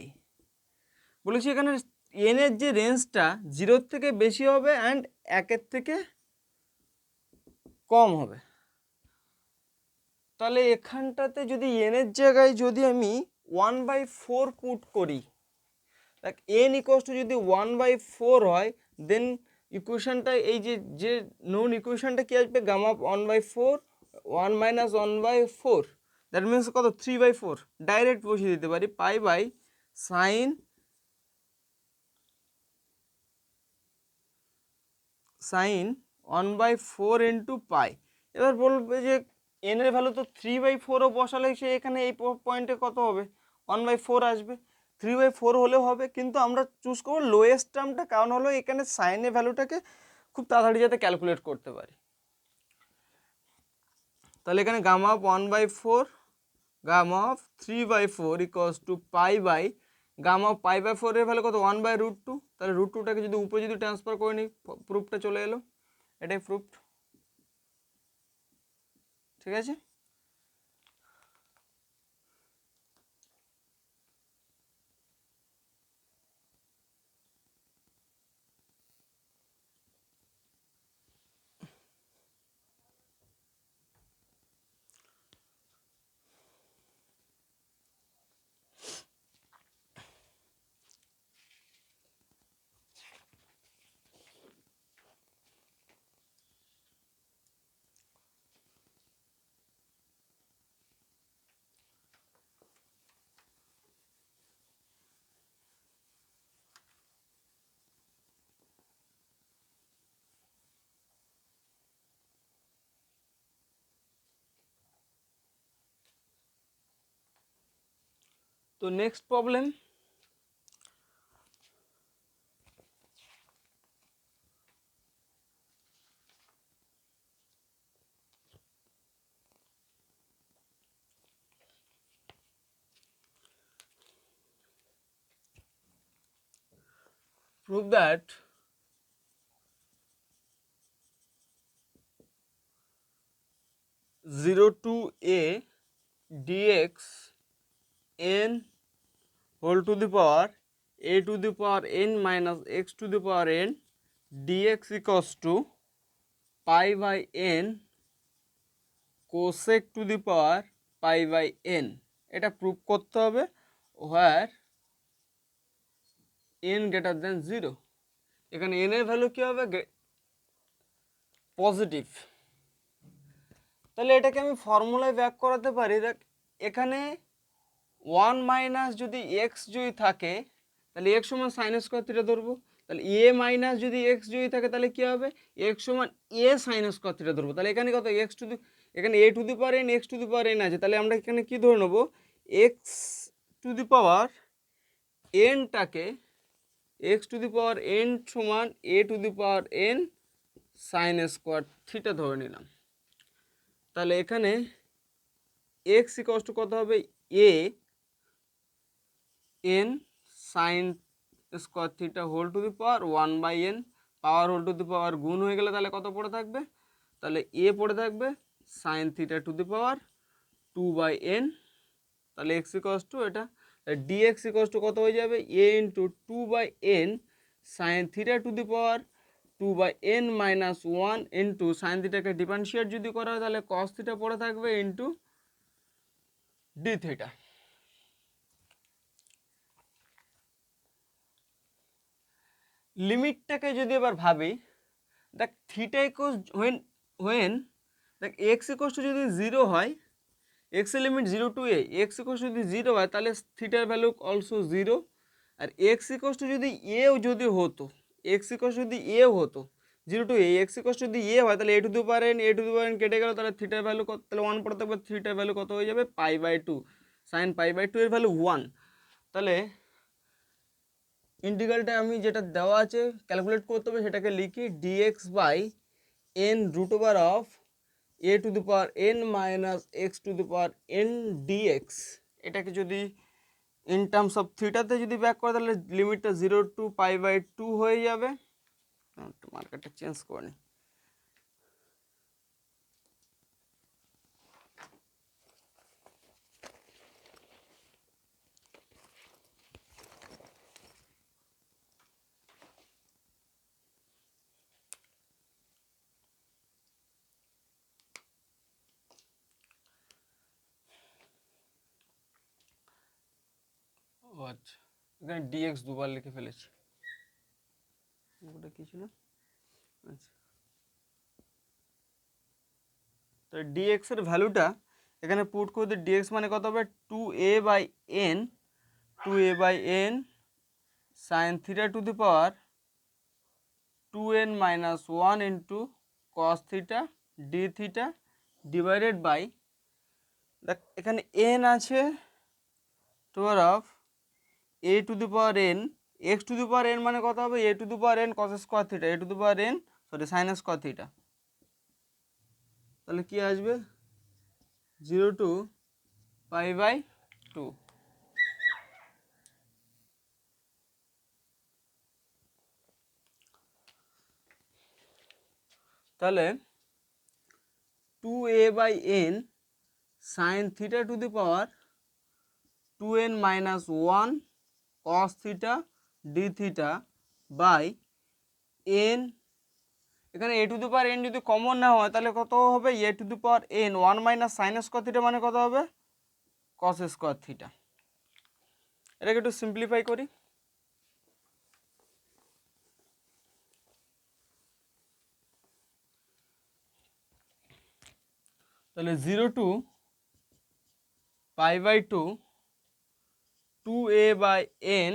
বলেছি এখানে n এর যে রেঞ্জটা 0 থেকে বেশি হবে অ্যান্ড 1 থেকে কম হবে। তাহলে এখানটাতে যদি n এর জায়গায় যদি আমি 1/4 পুট করি, দেখ এন ইকুয়ালস টু যদি 1/4 হয় দেন ইকুয়েশনটা এই যে যে নোন ইকুয়েশনটা কি আসবে gamma of 1/4 1 minus 1/4 that means কত 3/4 ডাইরেক্ট বসিয়ে দিতে পারি pi by sine sine 1/4 into pi. এবার বলবে যে এন এর ভ্যালু তো 3/4ও বসালে সে এখানে এই পয়েন্টে কত হবে 1/4 আসবে। 3/4 হলেও হবে, কিন্তু আমরা চুজ করবো লোয়েস্ট টার্মটা, কারণ হলো এখানে সাইনের ভ্যালুটাকে খুব তাড়াতাড়ি যাতে ক্যালকুলেট করতে পারি। তাহলে এখানে gamma of 1/4 gamma of 3/4 equals to pi by gamma of পাই/4 এর ভ্যালু কত 1/√2। তাহলে √2টাকে যদি উপরে যদি ট্রান্সফার করে নিই প্রুফটা চলে এলো, এটাই প্রুফ। ঠিক আছে। তো next problem, prove that zero to a dx n whole to the power a to the power n minus x to the power n dx equals to pi by n cosec to the power pi by n। এটা prove করতে হবে where n greater than 0। এখানে n এর value কি হবে positive. তাহলে এটাকে আমি ফর্মুলায় ব্যাক করাতে পারি। দেখ এখানে 1 মাইনাস যদি এক্স যদি থাকে তাহলে এক্স সমান সাইন স্কোয়ার থিটা ধরবো। তাহলে এ মাইনাস যদি এক্স যদি থাকে তাহলে কী হবে এক্স সমান এ সাইন স্কোয়ার থিটা ধরবো। তাহলে এখানে কত এক্স টু দি, এখানে A to the power N X to the power N আছে, তাহলে আমরা এখানে কী ধরে নেবো এক্স টু দি পাওয়ার এনটাকে X to the power N সমান A to the power N sine square theta ধরে নিলাম। তাহলে এখানে এক্স ইকুয়ালস টু কত হবে A N sine square theta whole to the power 1/n, power whole to the power গুণ হয়ে গেলে তাহলে কত পড়ে থাকবে, তাহলে এ পড়ে থাকবে sine theta to the power 2/n। তাহলে এক্স ইকুয়ালস টু এটা ডিএক্স ইকুয়ালস টু কত হয়ে যাবে A into 2/n sine theta to the power 2/n minus 1 into sine থিটাকে ডিফারেন্সিয়েট যদি করা হয় তাহলে কস থিটা পড়ে থাকবে ইন্টু ডি থিটা। লিমিটটাকে যদি এবার ভাবি, দেখ থিটা ইকুয়ালস হোয়েন দেখ এক্স ইকুয়ালস টু যদি 0 হয়, এক্স এর limit 0 to A, x equals to যদি 0 হয় তাহলে থিটার ভ্যালু অলসো 0। আর এক্স ইকুয়ালস টু যদি এও যদি হতো, এক্স ইকুয়ালস যদি এ হতো 0 to A, x equals to যদি এ হয় তাহলে a to the power n, a to the power n কেটে গেল, তাহলে থিটার ভ্যালু কত, তাহলে 1 পড়ে থাকবে, থিটার ভ্যালু কত হয়ে যাবে পাই/2 সাইন পাই/2 এর ভ্যালু 1। তাহলে ইন্টিগ্রালটা আমি যেটা দেওয়া আছে ক্যালকুলেট করতে হবে সেটাকে লিখি DX by N root over of A to the power N minus X to the power N DX. এটাকে যদি ইন টার্মস অফ থিটাতে যদি ব্যাক করে তাহলে লিমিটটা 0 টু পাই/2 হয়ে যাবে। মার্কারটা চেঞ্জ করে নিই। আচ্ছা এখানে ডিএক্স দুবার লিখে ফেলেছি, ওটা কি ছিল? আচ্ছা, তো ডিএক্স এর ভ্যালুটা এখানে পুট করে দিই। ডিএক্স মানে কত হবে? 2a/n, 2a/n sine theta to the power 2n minus 1 into cos theta D theta divided by, দেখ এখানে n আছে to power of a to the power n, x to the power n মানে কত হবে? a to the power n cos square theta, a to the power n sorry sine square theta. তাহলে কি আসবে? 0 to π/2। তাহলে 2a/n sine theta to the power 2n minus 1 cos theta D theta by n, এখানে a to the power n যদি common না হয় তাহলে কত হবে? a to the power n 1 minus sine square theta মানে কত হবে? Cos square theta. এটাকে একটু সিম্পলিফাই করি। তাহলে 0 to π/2 2a/n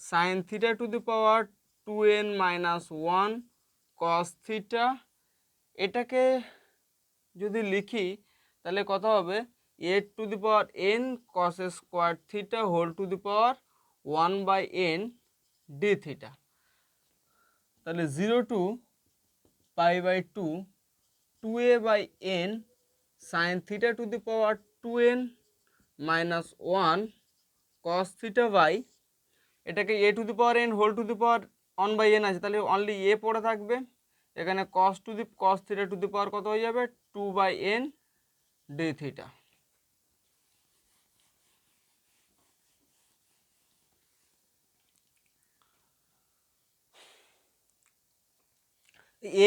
sine theta to the power 2n minus 1 cos theta, এটাকে যদি লিখি তাহলে কত হবে? a to the power n cos square theta whole to the power 1/n d theta. তাহলে 0 to π/2 2a/n sine theta to the power 2n minus 1 cos theta by, এটাকে a to the power n whole to the power 1/n আছে, তাহলে only a পড়ে থাকবে। এখানে কস theta to the power কত হয়ে যাবে? 2/n d theta.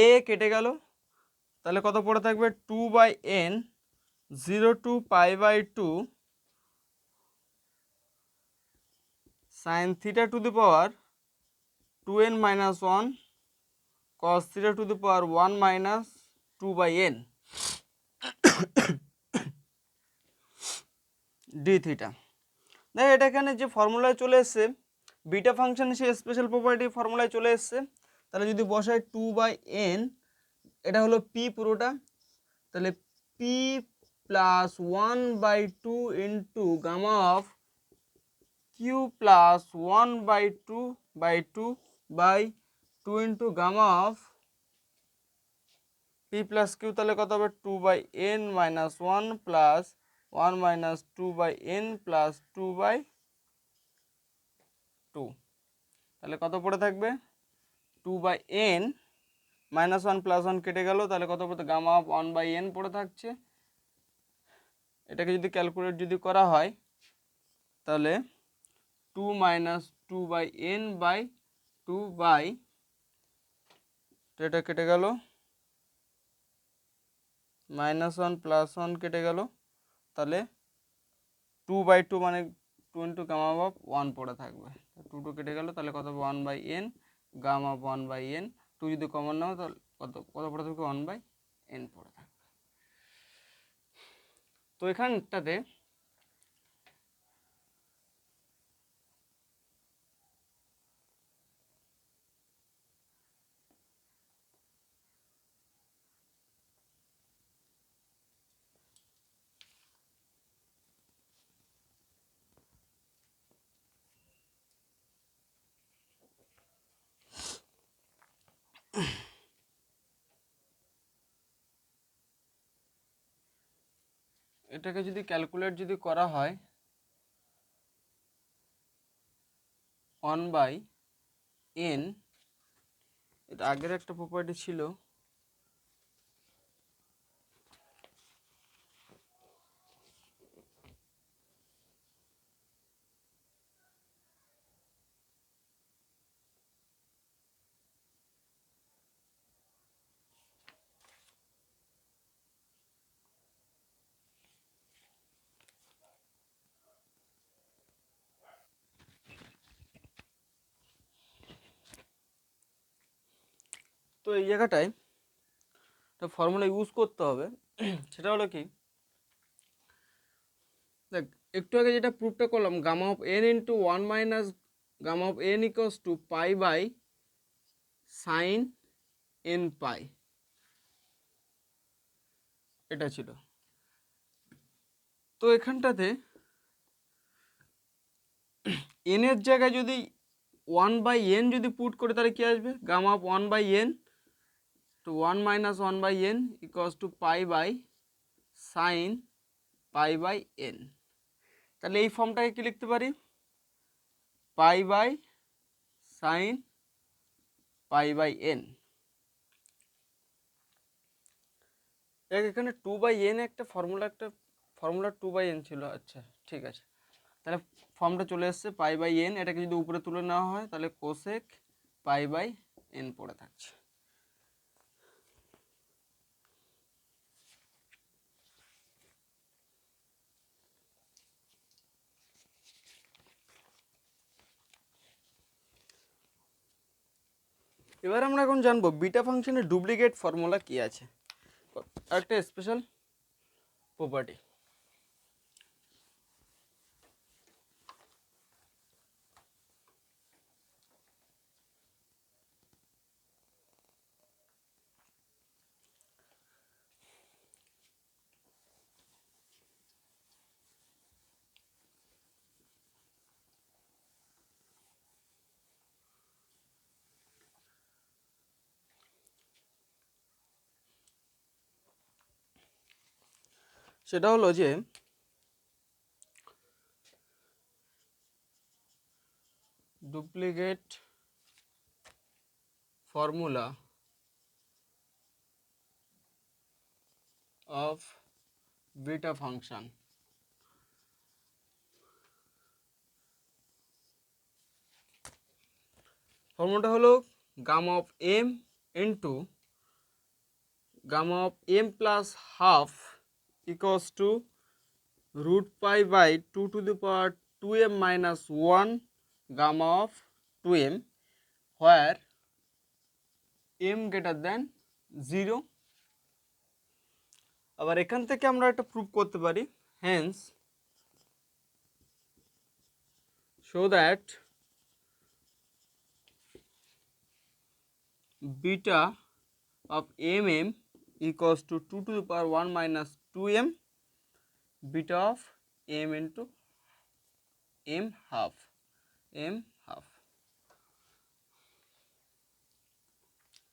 এ কেটে গেল, তাহলে কত পড়ে থাকবে? 2/n 0 to π/2 sine theta to the power 2n minus 1 cos theta to the power 1 minus 2/n d theta. দেখ এটা এখানে যে ফর্মুলায় চলে এসছে, বিটা ফাংশন সে স্পেশাল প্রপার্টি ফর্মুলায় চলে এসছে। তাহলে যদি বসাই 2/n, এটা হলো পি পুরোটা, তাহলে P plus 1/2 into gamma of Q plus 1/2/2 into gamma of P plus Q, তাহলে কত হবে? 2/n minus 1 plus 1 minus 2/n plus 2/2, তাহলে কত পড়ে থাকবে? 2/n মাইনাস 1 প্লাস 1 কেটে গেল, তাহলে কত পড়ে? গামা অফ 1/n পড়ে থাকছে। এটাকে যদি ক্যালকুলেট যদি করা হয় তাহলে 2 মাইনাস 2/n/2 বাই, এটা কেটে গেল, মাইনাস 1 প্লাস 1 কেটে গেল, তাহলে 2/2 মানে 2 ইন্টু গামা অফ 1 পড়ে থাকবে। 2 কেটে গেল, তাহলে কত হবে? 1/n গামা অফ 1/n, 2 যদি কমন নাও তাহলে কত কত পড়ে থাকবে? 1/n পড়ে থাকবে। তো এখানটাতে এটাকে যদি ক্যালকুলেট যদি করা হয় 1/n, এটা আগের একটা প্রপার্টি ছিল, তো এই জায়গাটায় একটা ফর্মুলা ইউজ করতে হবে, সেটা হলো কি, দেখ একটু আগে যেটা প্রুফটা করলাম, gamma of n into 1 minus gamma of n equals to pi by sine n pi, এটা ছিল। তো এখানটাতে এন এর জায়গায় যদি 1/n যদি পুট করে তাহলে কি আসবে, gamma of 1/n to 1 minus 1/n equals to pi by sine pi by N. তাহলে এই ফর্মটাকে কি লিখতে পারি, pi by sine pi by N. এখানে 2/n একটা ফর্মুলা 2/n ছিল, আচ্ছা ঠিক আছে। তাহলে ফর্মটা চলে এসছে পাই বাই এন, এটাকে যদি উপরে তুলে নেওয়া হয় তাহলে কোসেক পাই বাই এন পড়ে থাকছে। এবার আমরা এখন জানবো বিটা ফাংশনের ডুপ্লিকেট ফর্মুলা কি আছে, একটা স্পেশাল প্রপার্টি। সেটা হলো যে duplicate formula of beta function. ফর্মুলাটা হলো gamma of M into gamma of M plus half equals to root pi by 2 to the power 2m minus 1 gamma of 2m where m greater than 0। আবার এখান থেকে আমরা একটা proof করতে পারি, hence show that beta of mm equals to 2 to the power 1 minus 2m beta of m into m half।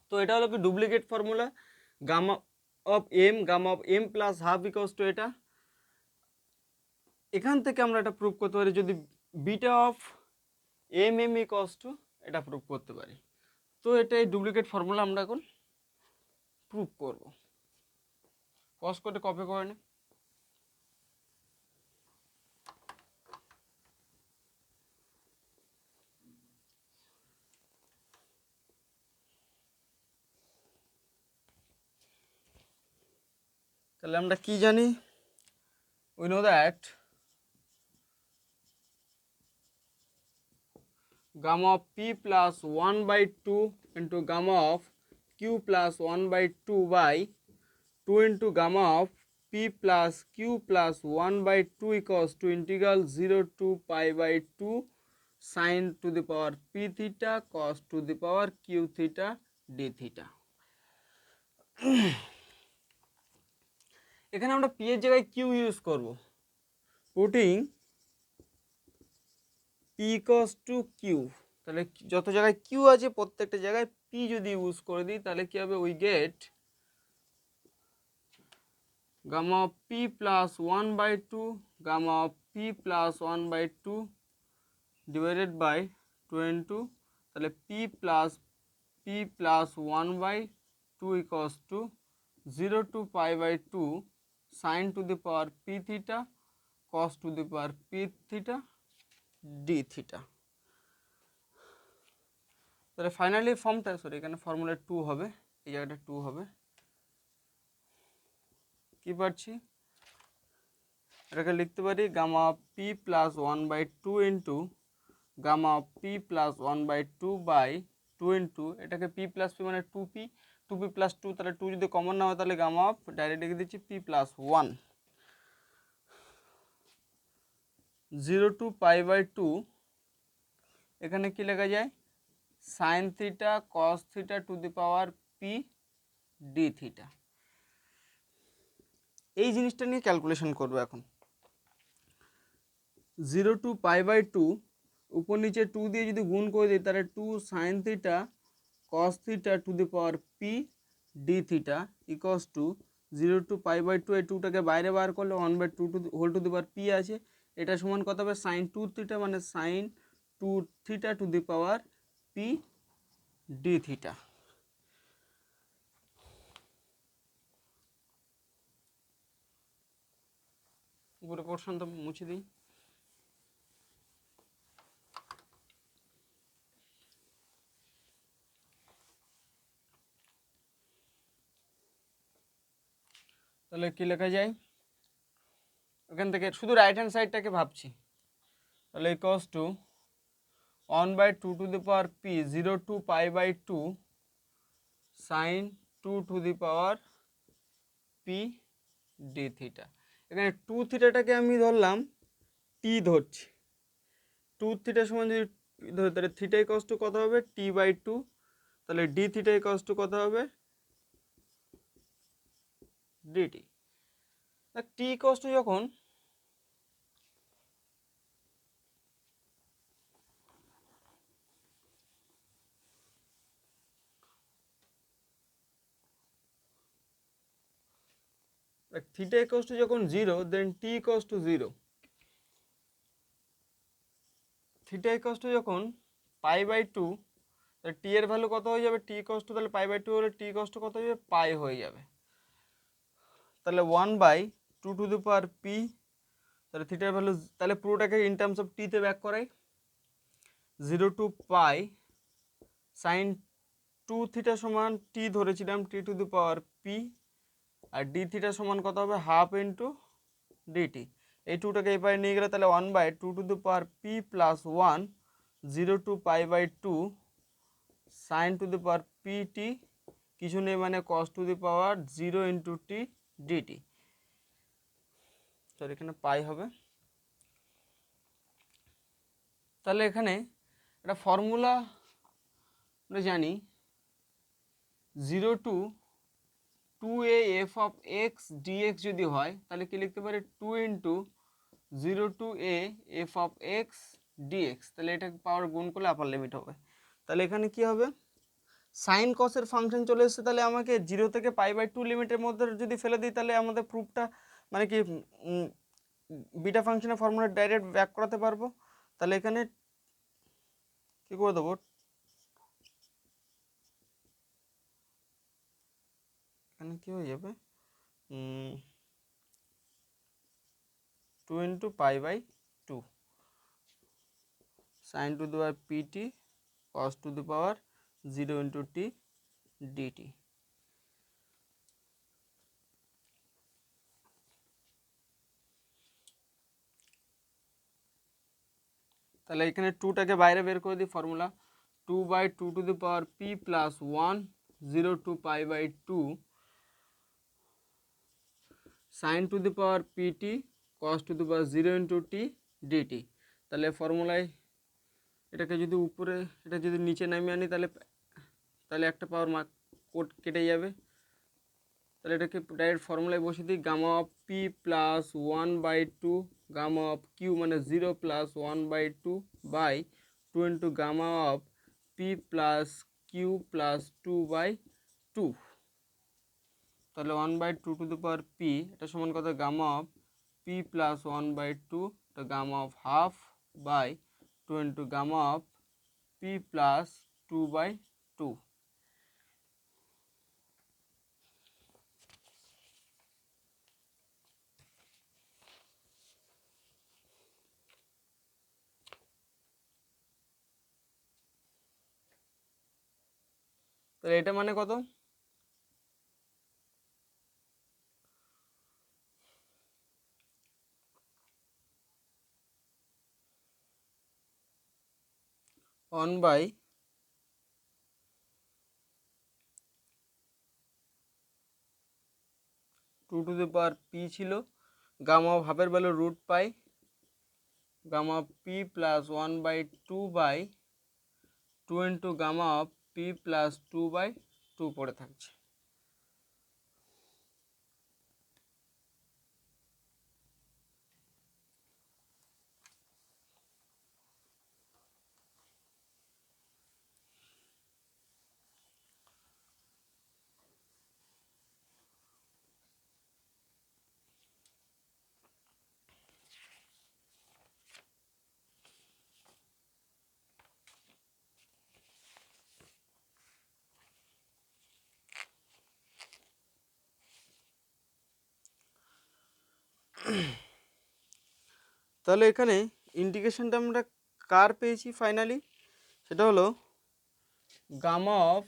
তো এটা হলো কি duplicate formula, gamma of M plus half equals to এটা। এখান থেকে আমরা এটা প্রুফ করতে পারি যদি beta of M equals to এটা প্রুফ করতে পারি। তো এটাই ডুপ্লিকেট ফর্মুলা আমরা এখন প্রুফ করব। পজ করে কপি করে নে। তাহলে আমরা কি জানি, we know that gamma of p plus 1 by 2 into gamma of q plus 1 by 2 by 2 into gamma of p plus q plus 1 by 2 equals to integral 0 to pi by 2 sin to the power p theta cos to the power q theta d theta। এখানে আমরা p এর জায়গায় q use করব, putting p equals to q। তাহলে যত জায়গায় q আছে প্রত্যেকটা জায়গায় p যদি ইউজ করে দিই তাহলে কি হবে, we get gamma of p plus 1 by 2 gamma of p plus 1 by 2 divided by 2 into তাহলে p plus 1 by 2 equals to 0 to pi by 2 sin to the power p theta cos to the power p theta d theta। তাহলে finally ফর্মটা এখানে formula 2 হবে, এই জায়গাটা 2 হবে। কি পাচ্ছি, এটাকে লিখতে পারি gamma P plus 1 by 2 into gamma P plus 1 by 2 by 2 into এটাকে পি প্লাস পি মানে 2p 2p প্লাস 2, তাহলে 2 যদি কমন না হয় তাহলে গামা অফ ডাইরেক্ট লিখে দিচ্ছি p plus 1 0 to pi by 2, এখানে কি লেখা যায় sine theta cos theta to the power P D theta. এই জিনিসটা নিয়ে ক্যালকুলেশন করবো এখন। 0 টু পাই বাই 2 উপর নিচে 2 দিয়ে যদি গুণ করে দিই তাহলে 2 sine theta cos theta to the power P D theta equals to 0 to pi by 2, এই 2টাকে বাইরে বার করলে 1/2 to whole to the power P আছে, এটা সমান কত হবে সাইন 2 থিটা মানে sine 2 theta to the power P D theta. উপরে পোর্শনটা মুছে দিই। তাহলে কি লেখা যায়, এখান থেকে শুধু রাইট হ্যান্ড সাইডটাকে ভাবছি, তাহলে equals to 1/2 to the power P 0 to pi by 2 sine 2 to the power P D theta. এখানে 2 থিটাটাকে আমি ধরলাম টি ধরছি, 2 থিটা সমান যদি ধরি তাহলে থিটা ইকুয়ালস টু কত হবে টি বাই 2, তাহলে ডি থিটা ইকুয়ালস টু কত হবে ডিটি। টি ইকুয়ালস টু যখন থিটা ইকুয়ালস টু যখন 0 then t equals to 0। Theta equals to যখন পাই বাই 2, তাহলে টি এর ভ্যালু কত হয়ে যাবে টি ইকুয়ালস টু, তাহলে পাই বাই 2 হলে টি ইকুয়ালস টু কত হয়ে যাবে পাই হয়ে যাবে, তাহলে 1/2 টু দি পাওয়ার পি, তাহলে থিটার ভ্যালু, তাহলে পুরোটাকে ইন টার্মস অফ টিতে ব্যাক করাই 0 টু পাই সাইন 2 থিটা সমান টি ধরেছিলাম t to the power p, আর ডি থিটা সমান কত হবে হাফ ইন্টু ডিটি। এই 2টাকে এই পারে নিয়ে গেলে তাহলে 1/2 to the power P plus 1 0 to pi by 2 sine to the power p t, কিছু নেই মানে cos to the power 0 into T dt. তো এখানে পাই হবে। তাহলে এখানে একটা ফর্মুলা আমরা জানি 0 to 2a F of X DX যদি হয় তাহলে কি লিখতে পারি 2 into 0 to A F of X DX, তাহলে এটা পাওয়ার গুণ করলে আপার লিমিট হবে। তাহলে এখানে কি হবে সাইন কসের ফাংশন চলে এসেছে, তাহলে আমাকে 0 থেকে পাই বাই 2 লিমিটের মধ্যে যদি ফেলে দিই তাহলে আমাদের প্রুফটা মানে কি বিটা ফাংশনের ফর্মুলা ডাইরেক্ট ব্যাক করাতে পারবো। তাহলে এখানে কি করে দেবো এখানে কি হয়ে যাবে 2 into pi by 2 sine to the power PT cos to the power 0 into T DT. তাহলে এখানে 2টাকে বাইরে বের করে দিই formula 2/2 to the power P plus 1 0 to pi by 2 sine to the power PT cos to the power 0 into T DT. তাহলে ফর্মুলায় এটাকে যদি উপরে এটা যদি নিচে নামিয়ে আনি তাহলে তাহলে একটা পাওয়ার কোড কেটে যাবে, তাহলে এটাকে ডাইরেক্ট ফর্মুলায় বসিয়ে দিই gamma of P plus 1/2 gamma of Q মানে 0 plus 1/2 by 2 into gamma of P plus Q plus 2/2, তাহলে 1/2 টু দি পাওয়ার পি এটা সমান কত গামা অফ পি প্লাস 1/2 এটা gamma of half by 2 into gamma of P plus 2/2। তাহলে এটা মানে কত 1/2 টু দি পাওয়ার পি ছিল, গামা অফ হাফের value root pi, gamma of P plus 1/2/2 into gamma of P plus 2/2 পড়ে থাকছে। তাহলে এখানে ইন্টিগ্রেশনটা আমরা কার পেয়েছি ফাইনালি, সেটা হলো gamma of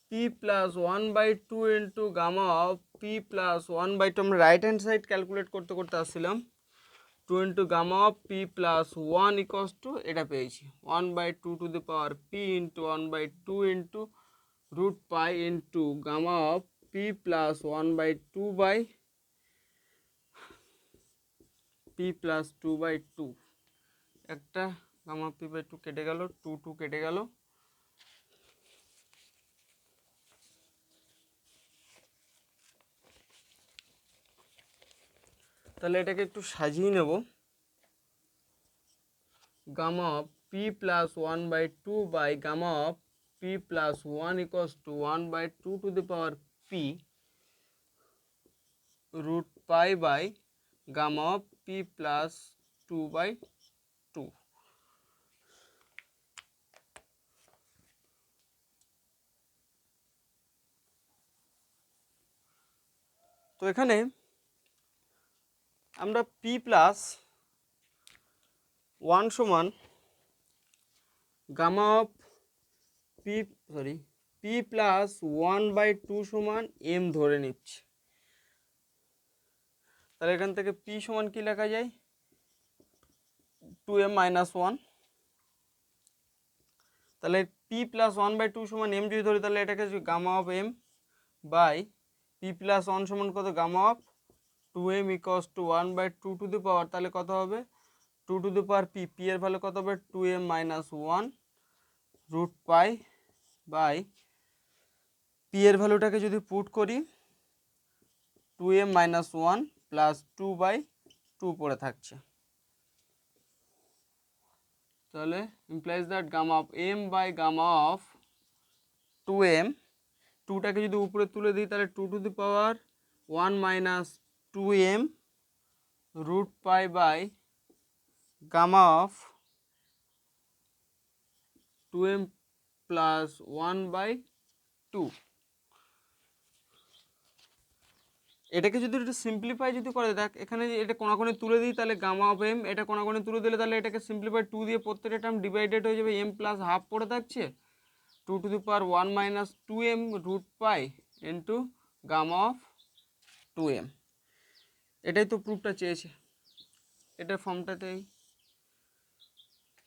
P plus 1/2 into gamma of P plus 1/2, আমরা রাইট হ্যান্ড সাইড ক্যালকুলেট করতে করতে আসছিলাম, 2 into gamma of P plus 1 equals to এটা পেয়েছি 1/2 to the power P into 1/2 into root pi into gamma of P plus 1/2 by P plus 2/2, একটা gamma P by 2 কেটে গেল, 2 কেটে গেল। তাহলে এটাকে একটু সাজিয়ে নেব, gamma of P plus 1/2 by gamma of P plus 1 equals to 1/2 to the power P root pi by gamma of P plus 2/2। তো এখানে আমরা পি প্লাস 1 সমান গামা অফ পি প্লাস 1/2 সমান এম ধরে নিচ্ছি। তাহলে এখান থেকে পি সমান কি লেখা যায়, 2m মাইনাস 1। তাহলে পি প্লাস 1/2 সমান এম যদি ধরি, তাহলে এটাকে gamma of M by P plus 1 সমান কত, gamma of 2m equals to 1/2 to the power, তাহলে কত হবে 2 to the power p, p এর ভ্যালু কত হবে 2m minus 1 root pi by p এর ভ্যালুটাকে যদি পুট করি 2m মাইনাস 1 প্লাস 2/2 পড়ে থাকছে। তাহলে implies that gamma of M by gamma of 2m, 2টাকে যদি উপরে তুলে দিই তাহলে 2 to the power 1 minus 2m root pi by gamma of 2m plus 1/2। এটাকে যদি একটু সিম্পলিফাই যদি করে দেখ, এখানে এটা কোনাকুনি তুলে দিই তাহলে গামা অফ এম, এটা কোনাকুনি তুলে দিলে তাহলে এটাকে সিম্পলিফাই 2 দিয়ে প্রত্যেকটা টার্ম ডিভাইডেড হয়ে যাবে, এম প্লাস হাফ পড়ে থাকছে 2 to the power 1 minus 2m root pi into gamma of 2m। এটাই তো প্রুফটা চেয়েছে, এটার ফর্মটাতেই।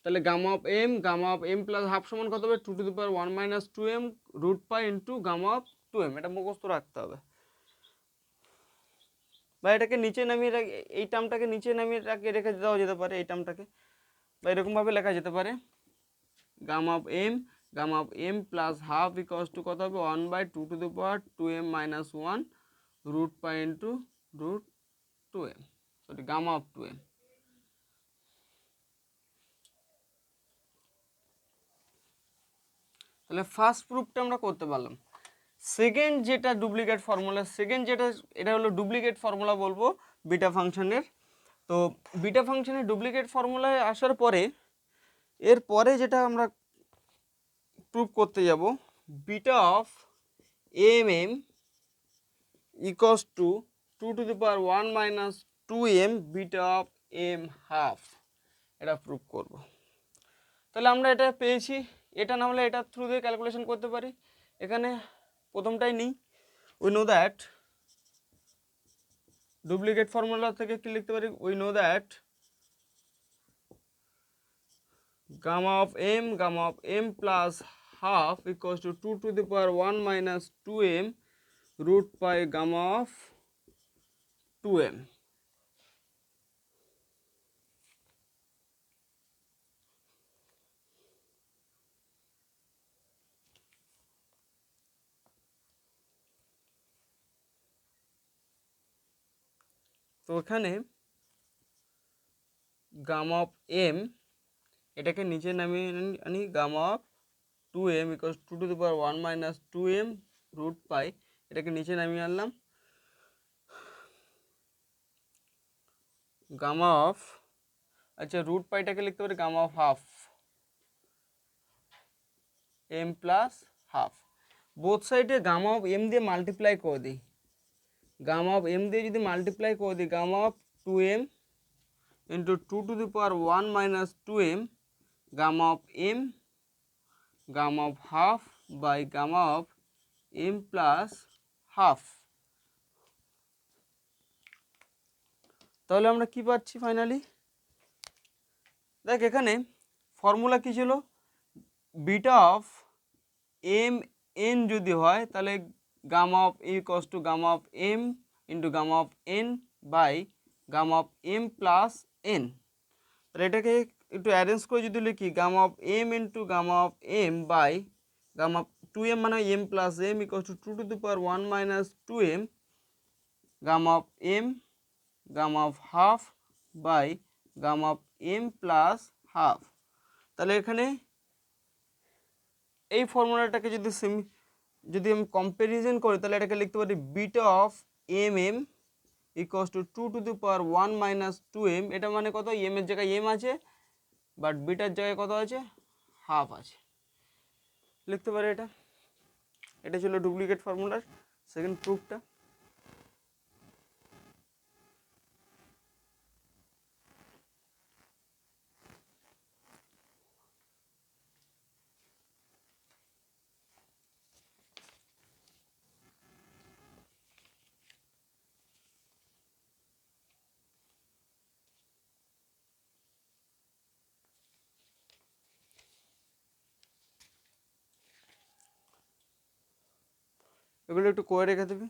তাহলে gamma of M plus half সমান কত হবে 2 to the power 1 minus 2m root pi into gamma of 2m, এটা মুখস্থ রাখতে হবে। বা এটাকে নিচে নামিয়ে এই টার্মটাকে নিচে নামিয়ে রেখে দেওয়া যেতে পারে, এই টার্মটাকে বা এরকমভাবে লেখা যেতে পারে, gamma of M plus half equals to কত হবে 1/2 to the power 2m minus 1 root pi into root 2m, sorry gamma of 2m। তাহলে ফার্স্ট প্রুফটা আমরা করতে পারলাম। সেকেন্ড যেটা ডুপ্লিকেট ফর্মুলা, এটা হলো ডুপ্লিকেট ফর্মুলা বলবো বিটা ফাংশনের। তো বিটা ফাংশনের ডুপ্লিকেট ফর্মুলায় আসার পরে এরপরে যেটা আমরা প্রুফ করতে যাব, beta of M equals to 2 to the power 1 minus 2m beta of M half, এটা প্রুফ করব। তাহলে আমরা এটা পেয়েছি, এটা না হলে এটা থ্রু দিয়ে ক্যালকুলেশন করতে পারি। এখানে প্রথমটাই নিই, we know that duplicate formula থেকে কি লিখতে পারি, we know that gamma of M plus half equals to 2 to the power 1 minus 2m root pi gamma of 2m। তো এখানে গামা অফ এম এটাকে নিচে নামিয়ে আনি, gamma of 2m equals 2 ^ 1 - 2m root pi, এটাকে নিচে নামিয়ে আনলাম। গামা অফ, আচ্ছা রুট পাইটাকে লিখতে পারি gamma of half m plus half. Both সাইডে গামা অফ m দিয়ে মাল্টিপ্লাই করে দিই। গামা অফ m দিয়ে যদি মাল্টিপ্লাই করে দিই, gamma of 2m into 2 ^ 1 - 2m gamma of m gamma of half by gamma of m plus half. তাহলে আমরা কি পাচ্ছি ফাইনালি? দেখ এখানে ফর্মুলা কি ছিল, বিটা অফ এম এন যদি হয় তাহলে gamma of equals to gamma of M into gamma of N by gamma of M plus N. তাহলে এটাকে একটু অ্যারেঞ্জ করে যদি লিখি, gamma of M into gamma of M by gamma 2m মানে M plus M equals to 2 ^ 1 - 2m gamma of M gamma of half by gamma of M plus half. তাহলে এখানে এই ফর্মুলাটাকে যদি আমি কম্প্যারিজন করি তাহলে এটাকে লিখতে পারি beta of M M equals to 2 ^ 1 - 2m। এটা মানে কত, এম এর জায়গায় এম আছে বাট বিটার জায়গায় কত আছে, হাফ আছে, লিখতে পারি এটা। এটা ছিল ডুপ্লিকেট ফর্মুলার সেকেন্ড প্রুফটা। এগুলো একটু করে রেখে দেবে।